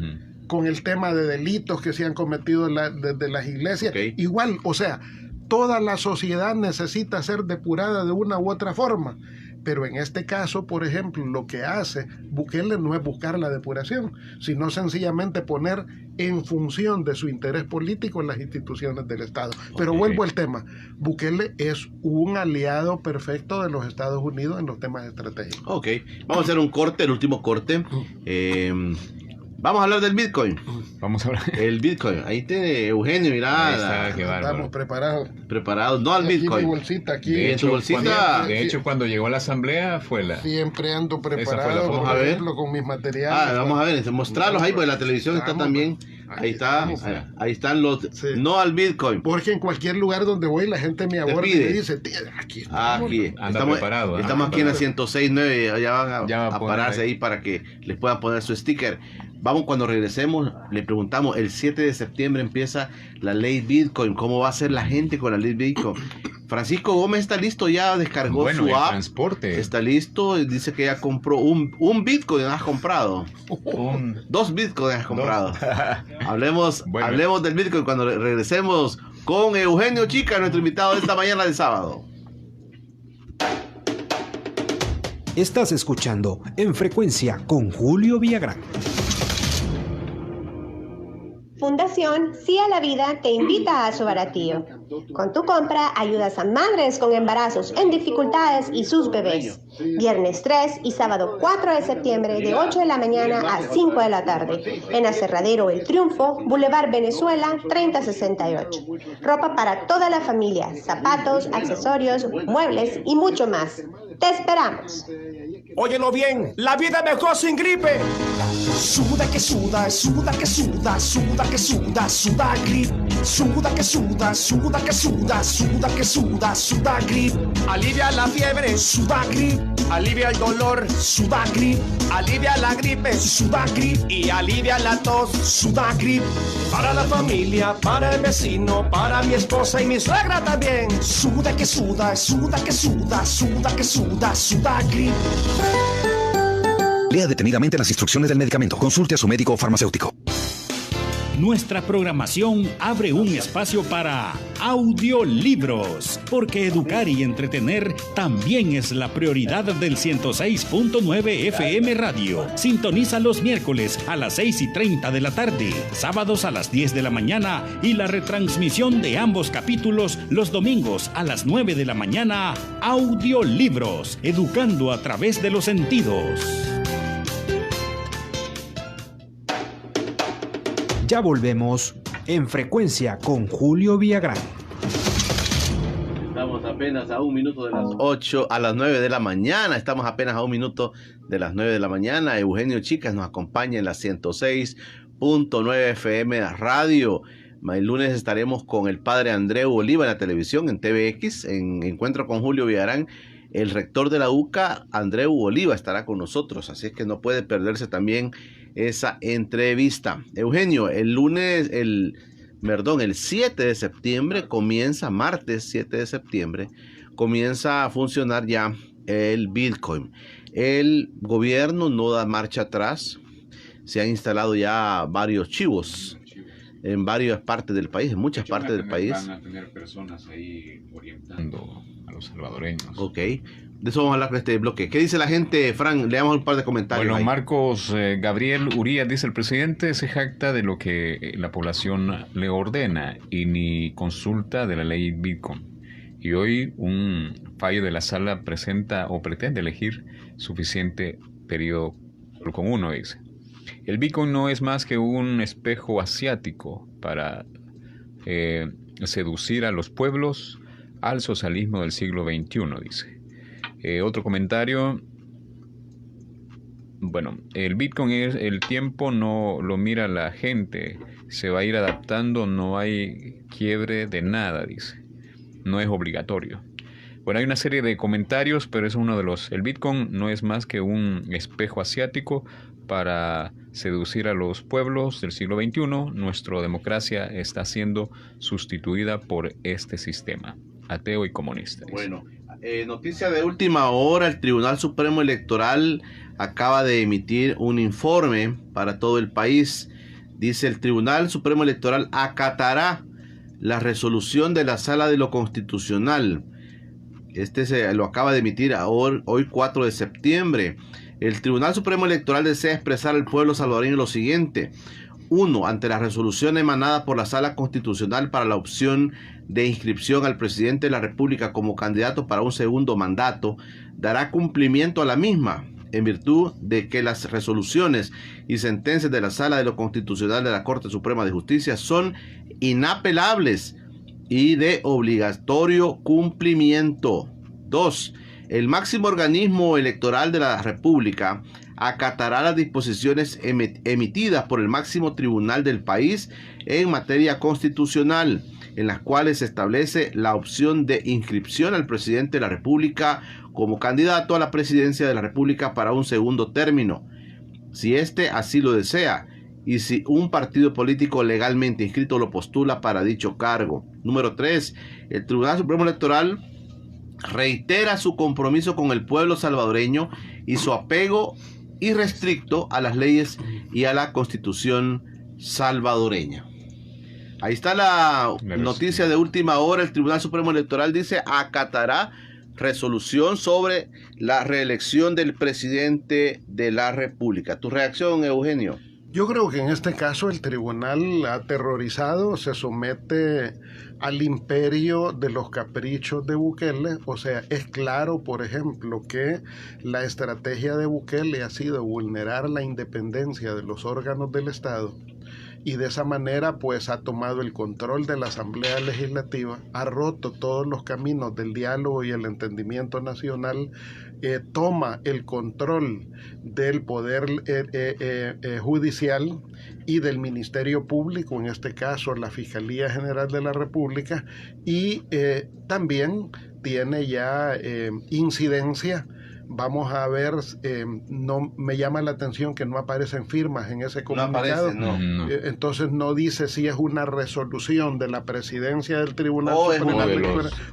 con el tema de delitos que se han cometido desde las iglesias, igual, o sea, toda la sociedad necesita ser depurada de una u otra forma. Pero en este caso, por ejemplo, lo que hace Bukele no es buscar la depuración, sino sencillamente poner en función de su interés político en las instituciones del Estado. Pero vuelvo al tema, Bukele es un aliado perfecto de los Estados Unidos en los temas estratégicos. Ok, vamos a hacer un corte, el último corte. Vamos a hablar del Bitcoin. Vamos a hablar. El Bitcoin. Ahí tiene Eugenio, mirá. Ahí está, qué bárbaro. Estamos preparados. Preparados, no al Aquí Bitcoin. mi bolsita, aquí. De hecho, bolsita. De hecho, cuando llegó a la asamblea fue la... Siempre ando Esa fue preparado, la- vamos por a ver. ejemplo, con mis materiales. Vamos a ver, mostrarlos ahí, porque la televisión está Vamos, también. aquí Ahí está, estamos. ahí están los. Sí. No al Bitcoin. Porque en cualquier lugar donde voy la gente me aborda y pide. me dice, "Tía, aquí estamos". Aquí, Anda preparado, ¿eh? estamos aquí en la 106.9, ya van Ya va a a poner pararse ahí. ahí para que les puedan poner su sticker. Vamos, cuando regresemos, le preguntamos, el 7 de septiembre empieza la ley Bitcoin, ¿cómo va a ser la gente con la ley Bitcoin? Francisco Gómez está listo, ya descargó Bueno, su el app, transporte. está listo, dice que ya compró un Bitcoin, has comprado. 2 Bitcoin has comprado. Hablemos, Bueno. hablemos del Bitcoin cuando regresemos con Eugenio Chica, nuestro invitado de esta mañana de sábado. Estás escuchando En Frecuencia con Julio Villagrán. Fundación Sí a la Vida te invita a su baratillo. Con tu compra ayudas a madres con embarazos en dificultades y sus bebés. Viernes 3 y sábado 4 de septiembre de 8 de la mañana a 5 de la tarde. En Aserradero El Triunfo, Boulevard Venezuela 3068. Ropa para toda la familia, zapatos, accesorios, muebles y mucho más. Te esperamos. Óyelo bien, la vida es mejor sin gripe. Suda que suda, suda que suda, suda que suda, suda grip. Suda que suda, suda que suda, suda que suda, suda grip. Alivia la fiebre, suda grip. Alivia el dolor, suda grip. Alivia la gripe, suda grip. Y alivia la tos, suda grip. Para la familia, para el vecino, para mi esposa y mi suegra también. Suda que suda, suda que suda, suda que suda, suda grip. Lea detenidamente las instrucciones del medicamento. Consulte a su médico o farmacéutico. Nuestra programación abre un espacio para audiolibros, porque educar y entretener también es la prioridad del 106.9 FM Radio. Sintoniza los miércoles a las 6:30 de la tarde, sábados a las 10 de la mañana y la retransmisión de ambos capítulos los domingos a las 9 de la mañana. Audiolibros, educando a través de los sentidos. Ya volvemos En Frecuencia con Julio Villagrán. Estamos apenas a un minuto de las 8 a las 9 de la mañana. Estamos apenas a un minuto de las 9 de la mañana. Eugenio Chicas nos acompaña en la 106.9 FM Radio. El lunes estaremos con el padre Andreu Oliva en la televisión, en TVX, en Encuentro con Julio Villagrán. El rector de la UCA, Andreu Oliva, estará con nosotros, así es que no puede perderse también esa entrevista. Eugenio, el 7 de septiembre comienza, martes 7 de septiembre, comienza a funcionar ya el Bitcoin. El gobierno no da marcha atrás, se han instalado ya varios chivos en varias partes del país, en muchas partes del país. Van a tener personas ahí orientando a los salvadoreños. Ok, de eso vamos a hablar con este bloque. ¿Qué dice la gente, Fran? Leamos un par de comentarios. Bueno, ahí. Marcos Gabriel Urías dice: el presidente se jacta de lo que la población le ordena y ni consulta de la ley Bitcoin. Y hoy un fallo de la sala presenta o pretende elegir suficiente periodo con uno, dice. El Bitcoin no es más que un espejo asiático para seducir a los pueblos al socialismo del siglo XXI, dice. Otro comentario. Bueno, el Bitcoin es el tiempo, no lo mira la gente, se va a ir adaptando, no hay quiebre de nada, dice. No es obligatorio. Bueno, hay una serie de comentarios, pero es uno de los... El Bitcoin no es más que un espejo asiático para seducir a los pueblos del siglo XXI. Nuestra democracia está siendo sustituida por este sistema ateo y comunista. Bueno, noticia de última hora, el Tribunal Supremo Electoral acaba de emitir un informe para todo el país. Dice: el Tribunal Supremo Electoral acatará la resolución de la Sala de lo Constitucional. Lo acaba de emitir hoy 4 de septiembre. El Tribunal Supremo Electoral desea expresar al pueblo salvadoreño lo siguiente. 1. Ante la resolución emanada por la Sala Constitucional para la opción de inscripción al presidente de la República como candidato para un segundo mandato, dará cumplimiento a la misma, en virtud de que las resoluciones y sentencias de la Sala de lo Constitucional de la Corte Suprema de Justicia son inapelables y de obligatorio cumplimiento. 2. El máximo organismo electoral de la República acatará las disposiciones emitidas por el máximo tribunal del país en materia constitucional, en las cuales se establece la opción de inscripción al presidente de la República como candidato a la presidencia de la República para un segundo término, si éste así lo desea, y si un partido político legalmente inscrito lo postula para dicho cargo. Número 3. El Tribunal Supremo Electoral reitera su compromiso con el pueblo salvadoreño y su apego irrestricto a las leyes y a la Constitución salvadoreña. Ahí está la noticia de última hora. El Tribunal Supremo Electoral dice acatará resolución sobre la reelección del presidente de la República. ¿Tu reacción, Eugenio? Yo creo que en este caso el tribunal aterrorizado se somete al imperio de los caprichos de Bukele. O sea, es claro, por ejemplo, que la estrategia de Bukele ha sido vulnerar la independencia de los órganos del Estado, y de esa manera pues ha tomado el control de la Asamblea Legislativa, ha roto todos los caminos del diálogo y el entendimiento nacional, toma el control del poder judicial y del Ministerio Público, en este caso la Fiscalía General de la República, y también tiene ya incidencia. Vamos a ver, no me llama la atención que no aparecen firmas en ese comunicado. No aparece, no. Entonces no dice si es una resolución de la presidencia del Tribunal Supremo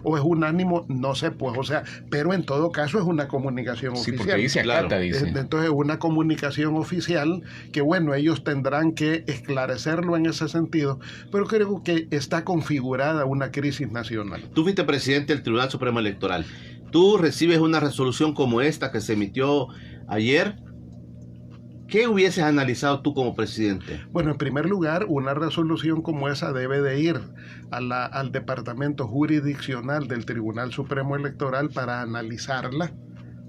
o es unánimo, no sé, pues, o sea, pero en todo caso es una comunicación oficial. Sí, porque dice acata, dice. Entonces es una comunicación oficial que, bueno, ellos tendrán que esclarecerlo en ese sentido, pero creo que está configurada una crisis nacional. Tú fuiste presidente del Tribunal Supremo Electoral. Tú recibes una resolución como esta que se emitió ayer. ¿Qué hubieses analizado tú como presidente? Bueno, en primer lugar, una resolución como esa debe de ir al departamento jurisdiccional del Tribunal Supremo Electoral para analizarla.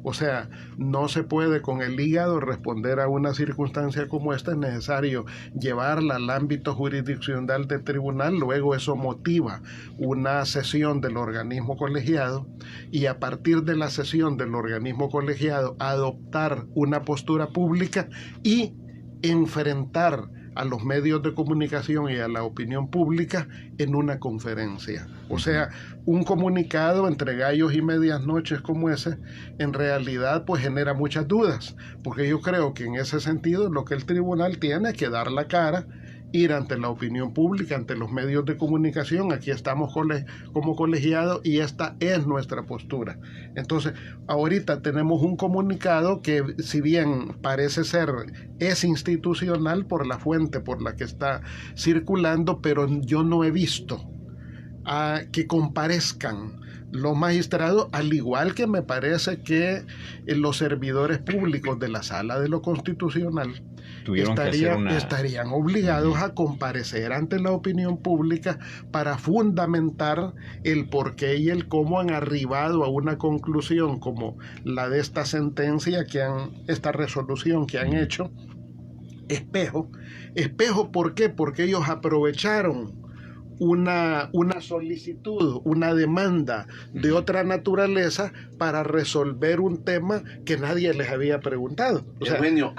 O sea, no se puede con el hígado responder a una circunstancia como esta. Es necesario llevarla al ámbito jurisdiccional del tribunal. Luego eso motiva una sesión del organismo colegiado, y a partir de la sesión del organismo colegiado adoptar una postura pública y enfrentar a los medios de comunicación y a la opinión pública en una conferencia. O sea, un comunicado entre gallos y medias noches como ese, en realidad pues genera muchas dudas, porque yo creo que en ese sentido lo que el tribunal tiene es que dar la cara, ir ante la opinión pública, ante los medios de comunicación. Aquí estamos como colegiados y esta es nuestra postura. Entonces, ahorita tenemos un comunicado que, si bien parece ser, es institucional por la fuente por la que está circulando, pero yo no he visto a que comparezcan los magistrados, al igual que me parece que los servidores públicos de la Sala de lo Constitucional estarían obligados a comparecer ante la opinión pública para fundamentar el por qué y el cómo han arribado a una conclusión como la de esta sentencia, esta resolución que han hecho. Espejo, ¿por qué? Porque ellos aprovecharon una solicitud, una demanda de otra naturaleza para resolver un tema que nadie les había preguntado. Eugenio,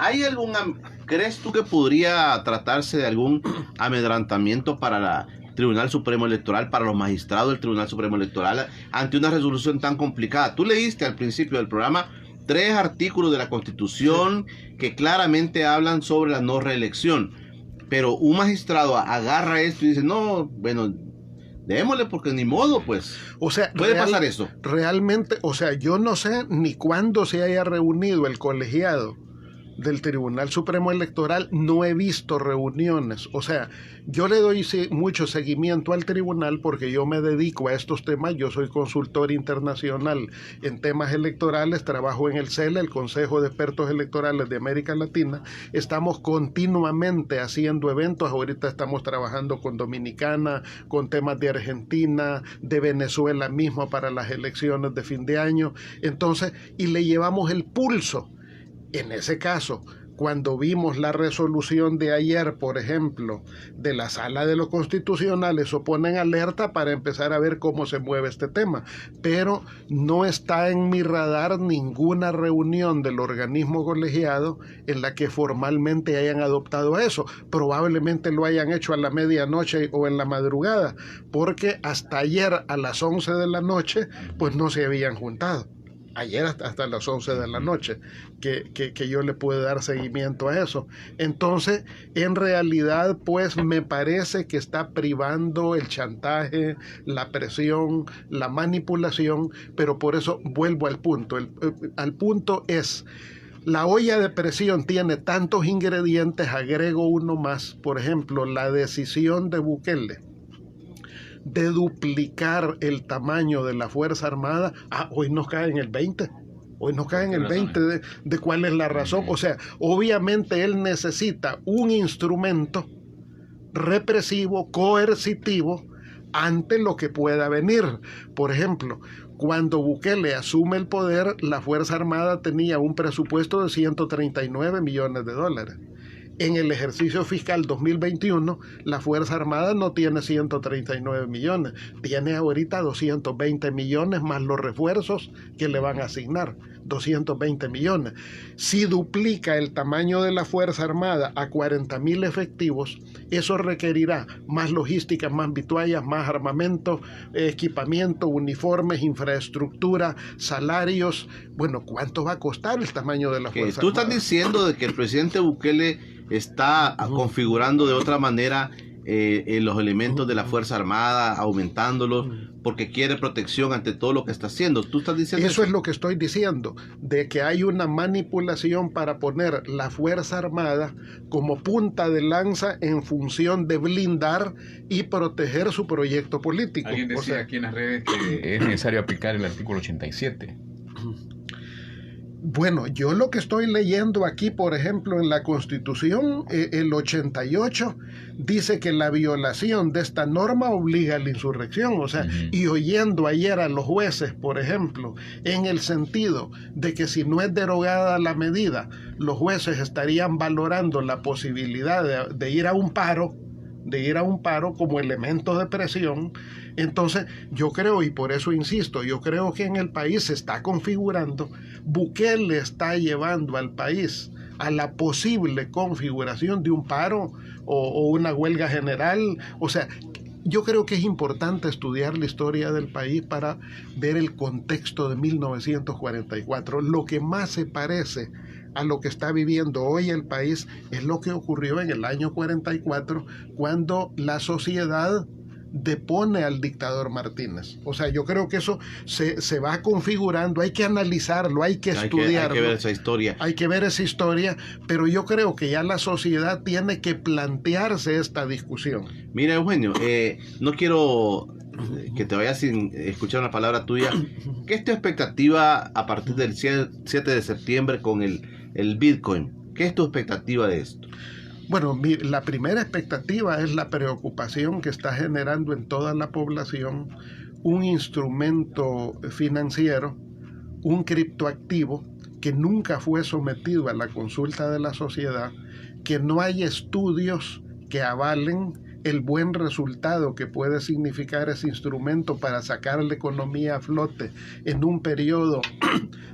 ¿crees tú que podría tratarse de algún amedrantamiento para Tribunal Supremo Electoral, para los magistrados del Tribunal Supremo Electoral, ante una resolución tan complicada? Tú leíste al principio del programa 3 artículos de la Constitución que claramente hablan sobre la no reelección, pero un magistrado agarra esto y dice, no, bueno, démosle porque ni modo, pues. O sea, puede pasar eso. Realmente, o sea, yo no sé ni cuándo se haya reunido el colegiado del Tribunal Supremo Electoral, no he visto reuniones. O sea, yo le doy mucho seguimiento al tribunal porque yo me dedico a estos temas. Yo soy consultor internacional en temas electorales, trabajo en el CELE, el Consejo de Expertos Electorales de América Latina. Estamos continuamente haciendo eventos. Ahorita estamos trabajando con Dominicana, con temas de Argentina, de Venezuela mismo para las elecciones de fin de año. Entonces, y le llevamos el pulso. En ese caso, cuando vimos la resolución de ayer, por ejemplo, de la Sala de lo Constitucional, eso pone en alerta para empezar a ver cómo se mueve este tema. Pero no está en mi radar ninguna reunión del organismo colegiado en la que formalmente hayan adoptado eso. Probablemente lo hayan hecho a la medianoche o en la madrugada, porque hasta ayer a las 11 de la noche, pues no se habían juntado. Ayer hasta las 11 de la noche, que yo le pude dar seguimiento a eso. Entonces, en realidad, pues me parece que está privando el chantaje, la presión, la manipulación, pero por eso vuelvo al punto. Al punto es, la olla de presión tiene tantos ingredientes, agrego uno más, por ejemplo, la decisión de Bukele de duplicar el tamaño de la Fuerza Armada. Hoy nos cae en el 20. Hoy nos cae en el 20 de cuál es la razón. O sea, obviamente él necesita un instrumento represivo, coercitivo, ante lo que pueda venir. Por ejemplo, cuando Bukele asume el poder, la Fuerza Armada tenía un presupuesto de 139 millones de dólares. En el ejercicio fiscal 2021, la Fuerza Armada no tiene 139 millones, tiene ahorita 220 millones más los refuerzos que le van a asignar, 220 millones. Si duplica el tamaño de la Fuerza Armada a 40,000 efectivos, eso requerirá más logística, más vituallas, más armamento, equipamiento, uniformes, infraestructura, salarios. Bueno, ¿cuánto va a costar el tamaño de la Fuerza Armada? Tú estás diciendo de que el presidente Bukele está configurando de otra manera los elementos de la Fuerza Armada, aumentándolos, porque quiere protección ante todo lo que está haciendo. ¿Tú estás diciendo eso? Es lo que estoy diciendo, de que hay una manipulación para poner la Fuerza Armada como punta de lanza en función de blindar y proteger su proyecto político. Alguien decía aquí en las redes que es necesario aplicar el artículo 87. Bueno, yo lo que estoy leyendo aquí, por ejemplo, en la Constitución, el 88, dice que la violación de esta norma obliga a la insurrección. O sea, y oyendo ayer a los jueces, por ejemplo, en el sentido de que si no es derogada la medida, los jueces estarían valorando la posibilidad de ir a un paro, como elemento de presión. Entonces yo creo, y por eso insisto, yo creo que en el país se está configurando, Bukele está llevando al país a la posible configuración de un paro o una huelga general. O sea, yo creo que es importante estudiar la historia del país para ver el contexto de 1944. Lo que más se parece a lo que está viviendo hoy el país es lo que ocurrió en el año 44, cuando la sociedad depone al dictador Martínez. O sea, yo creo que eso se va configurando, hay que analizarlo, hay que estudiarlo. Hay que ver esa historia. Hay que ver esa historia, pero yo creo que ya la sociedad tiene que plantearse esta discusión. Mira, Eugenio, no quiero que te vayas sin escuchar una palabra tuya. ¿Qué es tu expectativa a partir del 7 de septiembre con el Bitcoin? ¿Qué es tu expectativa de esto? Bueno, la primera expectativa es la preocupación que está generando en toda la población un instrumento financiero, un criptoactivo que nunca fue sometido a la consulta de la sociedad, que no hay estudios que avalen el buen resultado que puede significar ese instrumento para sacar la economía a flote en un periodo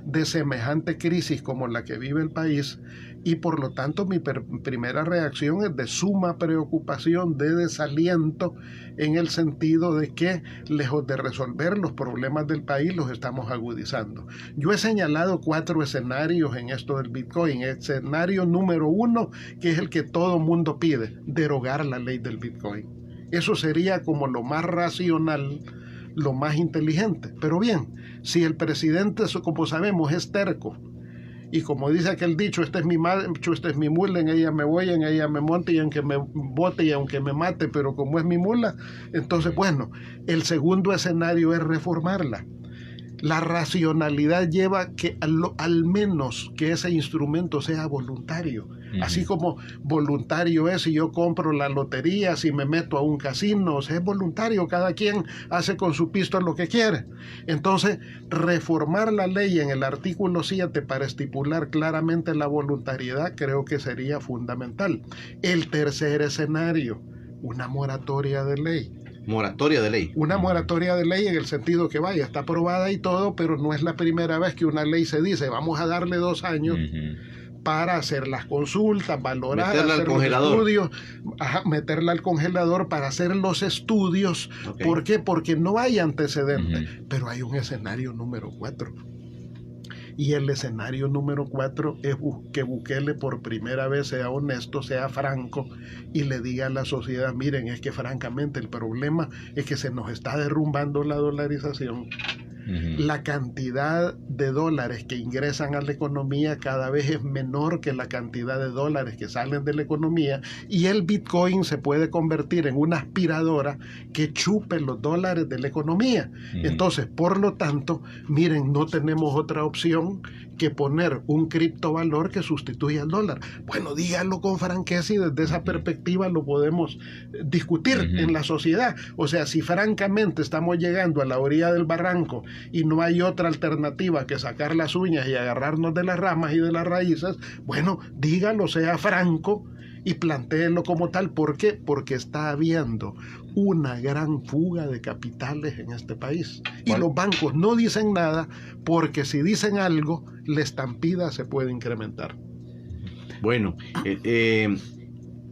de semejante crisis como la que vive el país. y por lo tanto mi primera reacción es de suma preocupación, de desaliento, en el sentido de que lejos de resolver los problemas del país los estamos agudizando. Yo he señalado 4 escenarios en esto del Bitcoin. Escenario número 1, que es el que todo mundo pide, derogar la ley del Bitcoin. Eso sería como lo más racional, lo más inteligente. Pero bien, si el presidente, como sabemos, es terco, y como dice aquel dicho, este es mi mula, en ella me voy, en ella me monte, y aunque me bote y aunque me mate, pero como es mi mula, entonces bueno, el segundo escenario es reformarla. La racionalidad lleva que al menos que ese instrumento sea voluntario. Así como voluntario es si yo compro la lotería, si me meto a un casino, o sea, es voluntario, cada quien hace con su pistola lo que quiere. Entonces, reformar la ley en el artículo 7 para estipular claramente la voluntariedad creo que sería fundamental. El tercer escenario, una moratoria de ley. Moratoria de ley. Una moratoria de ley en el sentido que vaya, está aprobada y todo, pero no es la primera vez que una ley se dice, vamos a darle 2 años para hacer las consultas, valorar, meterla hacer al congelador. Los estudios, meterla al congelador para hacer los estudios. Okay. ¿Por qué? Porque no hay antecedentes, pero hay un escenario número 4. Y el escenario número 4 es que Bukele por primera vez sea honesto, sea franco y le diga a la sociedad, miren, es que francamente el problema es que se nos está derrumbando la dolarización. La cantidad de dólares que ingresan a la economía cada vez es menor que la cantidad de dólares que salen de la economía, y el Bitcoin se puede convertir en una aspiradora que chupe los dólares de la economía. Entonces, por lo tanto, miren, no tenemos otra opción que poner un criptovalor que sustituya al dólar. Bueno, díganlo con franqueza y desde esa perspectiva lo podemos discutir en la sociedad. O sea, si francamente estamos llegando a la orilla del barranco y no hay otra alternativa que sacar las uñas y agarrarnos de las ramas y de las raíces, bueno, dígalo, sea franco y plantéelo como tal. ¿Por qué? Porque está habiendo una gran fuga de capitales en este país. Y los bancos no dicen nada, porque si dicen algo, la estampida se puede incrementar. Bueno,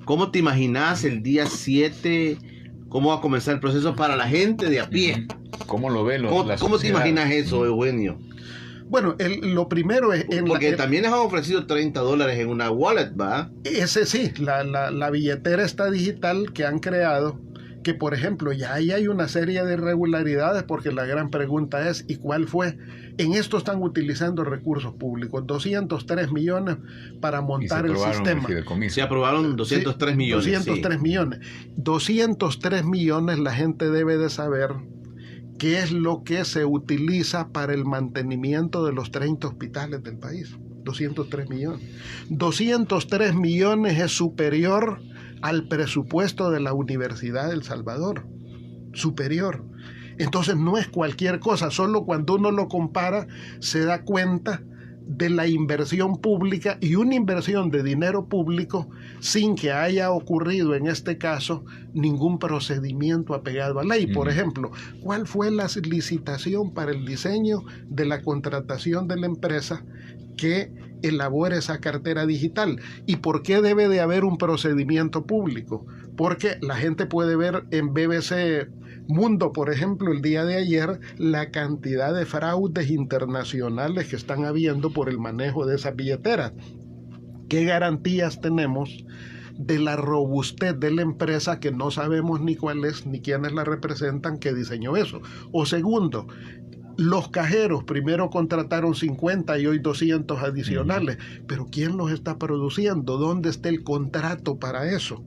¿cómo te imaginas el día 7? ¿Cómo va a comenzar el proceso para la gente de a pie? ¿Cómo lo ven ¿Cómo te imaginas eso, Eugenio? Bueno, lo primero es... Porque también les han ofrecido $30 en una wallet, ¿va? Ese sí, la billetera esta digital que han creado, que por ejemplo ya ahí hay una serie de irregularidades, porque la gran pregunta es, ¿y cuál fue? En esto están utilizando recursos públicos, 203 millones para montar el sistema. Se aprobaron 203 millones. 203 millones. 203 millones, la gente debe de saber qué es lo que se utiliza para el mantenimiento de los 30 hospitales del país. 203 millones. 203 millones es superior al presupuesto de la Universidad de El Salvador. Superior. Entonces no es cualquier cosa, solo cuando uno lo compara se da cuenta de la inversión pública, y una inversión de dinero público sin que haya ocurrido en este caso ningún procedimiento apegado a ley. Por ejemplo, ¿cuál fue la licitación para el diseño de la contratación de la empresa que elabore esa cartera digital? ¿Y por qué debe de haber un procedimiento público? Porque la gente puede ver en BBC Mundo, por ejemplo, el día de ayer, la cantidad de fraudes internacionales que están habiendo por el manejo de esas billeteras. ¿Qué garantías tenemos de la robustez de la empresa, que no sabemos ni cuál es ni quiénes la representan, que diseñó eso? O segundo, los cajeros primero contrataron 50 y hoy 200 adicionales, pero ¿quién los está produciendo? ¿Dónde está el contrato para eso?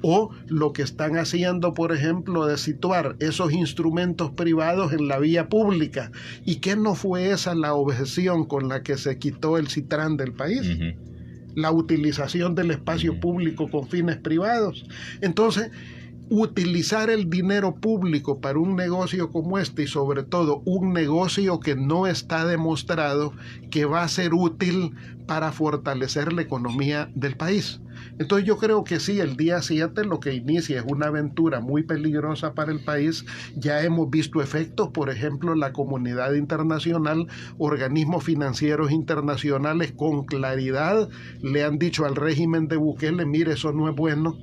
O lo que están haciendo, por ejemplo, de situar esos instrumentos privados en la vía pública. ¿Y qué no fue esa la objeción con la que se quitó el Citran del país? La utilización del espacio público con fines privados. Entonces, utilizar el dinero público para un negocio como este y sobre todo un negocio que no está demostrado que va a ser útil para fortalecer la economía del país. Entonces yo creo que sí, el día 7 lo que inicia es una aventura muy peligrosa para el país. Ya hemos visto efectos, por ejemplo, la comunidad internacional, organismos financieros internacionales con claridad le han dicho al régimen de Bukele, mire, eso no es bueno,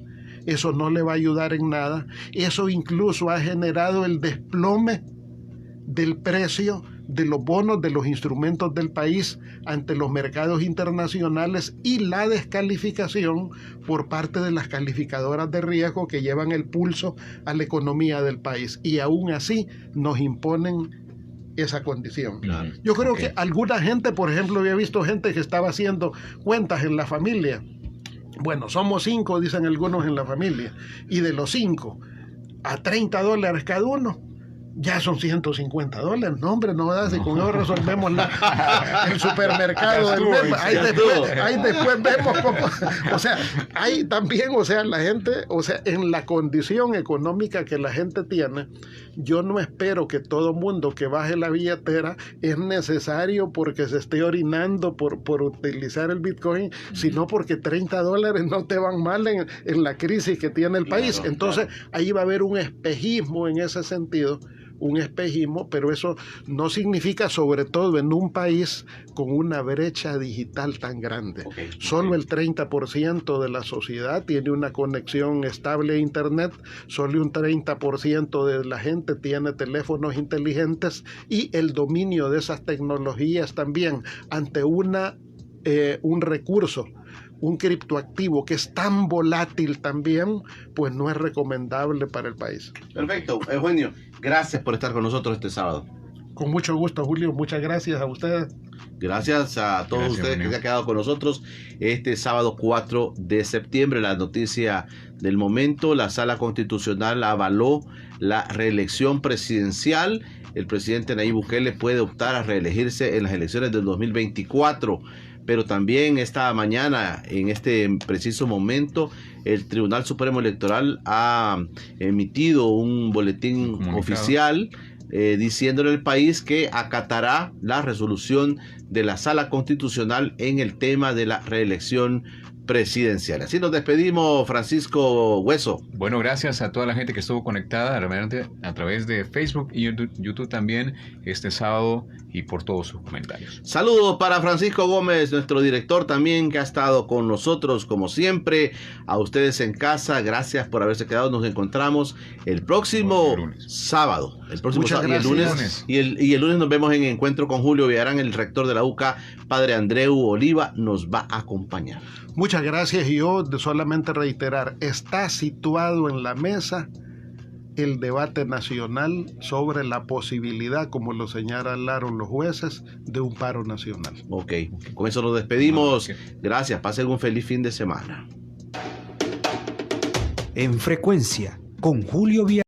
eso no le va a ayudar en nada. Eso incluso ha generado el desplome del precio de los bonos, de los instrumentos del país ante los mercados internacionales y la descalificación por parte de las calificadoras de riesgo que llevan el pulso a la economía del país. Y aún así nos imponen esa condición. Claro. Yo creo que alguna gente, por ejemplo, había visto gente que estaba haciendo cuentas en la familia. Bueno, somos 5, dicen algunos en la familia, y de los 5 a $30 cada uno, ya son $150. No, hombre, no da, si con eso resolvemos el supermercado del mes. Ahí después vemos cómo, o sea, hay también, o sea, la gente, o sea, en la condición económica que la gente tiene, yo no espero que todo mundo que baje la billetera es necesario porque se esté orinando por utilizar el Bitcoin, sino porque $30 no te van mal en la crisis que tiene el país. Entonces, ahí va a haber un espejismo en ese sentido, un espejismo, pero eso no significa, sobre todo en un país con una brecha digital tan grande. Solo el 30% de la sociedad tiene una conexión estable a Internet, solo un 30% de la gente tiene teléfonos inteligentes y el dominio de esas tecnologías también ante un recurso, un criptoactivo que es tan volátil también, pues no es recomendable para el país. Perfecto, Eugenio, gracias por estar con nosotros este sábado. Con mucho gusto, Julio, muchas gracias a ustedes. Gracias a todos ustedes que se han quedado con nosotros este sábado 4 de septiembre. La noticia del momento: la Sala Constitucional avaló la reelección presidencial. El presidente Nayib Bukele puede optar a reelegirse en las elecciones del 2024. Pero también esta mañana, en este preciso momento, el Tribunal Supremo Electoral ha emitido un boletín oficial diciéndole al país que acatará la resolución de la Sala Constitucional en el tema de la reelección presidencial. Así nos despedimos, Francisco Hueso. Bueno, gracias a toda la gente que estuvo conectada realmente a través de Facebook y YouTube también este sábado, y por todos sus comentarios. Saludos para Francisco Gómez, nuestro director también, que ha estado con nosotros como siempre. A ustedes en casa, gracias por haberse quedado. Nos encontramos el próximo sábado. El próximo sábado y el lunes nos vemos en Encuentro con Julio Villagrán. El rector de la UCA, padre Andreu Oliva, nos va a acompañar. Muchas gracias. Y yo solamente reiterar, está situado en la mesa el debate nacional sobre la posibilidad, como lo señalaron los jueces, de un paro nacional. Ok, con eso nos despedimos. Gracias, pasen un feliz fin de semana. En Frecuencia, con Julio Villagrán.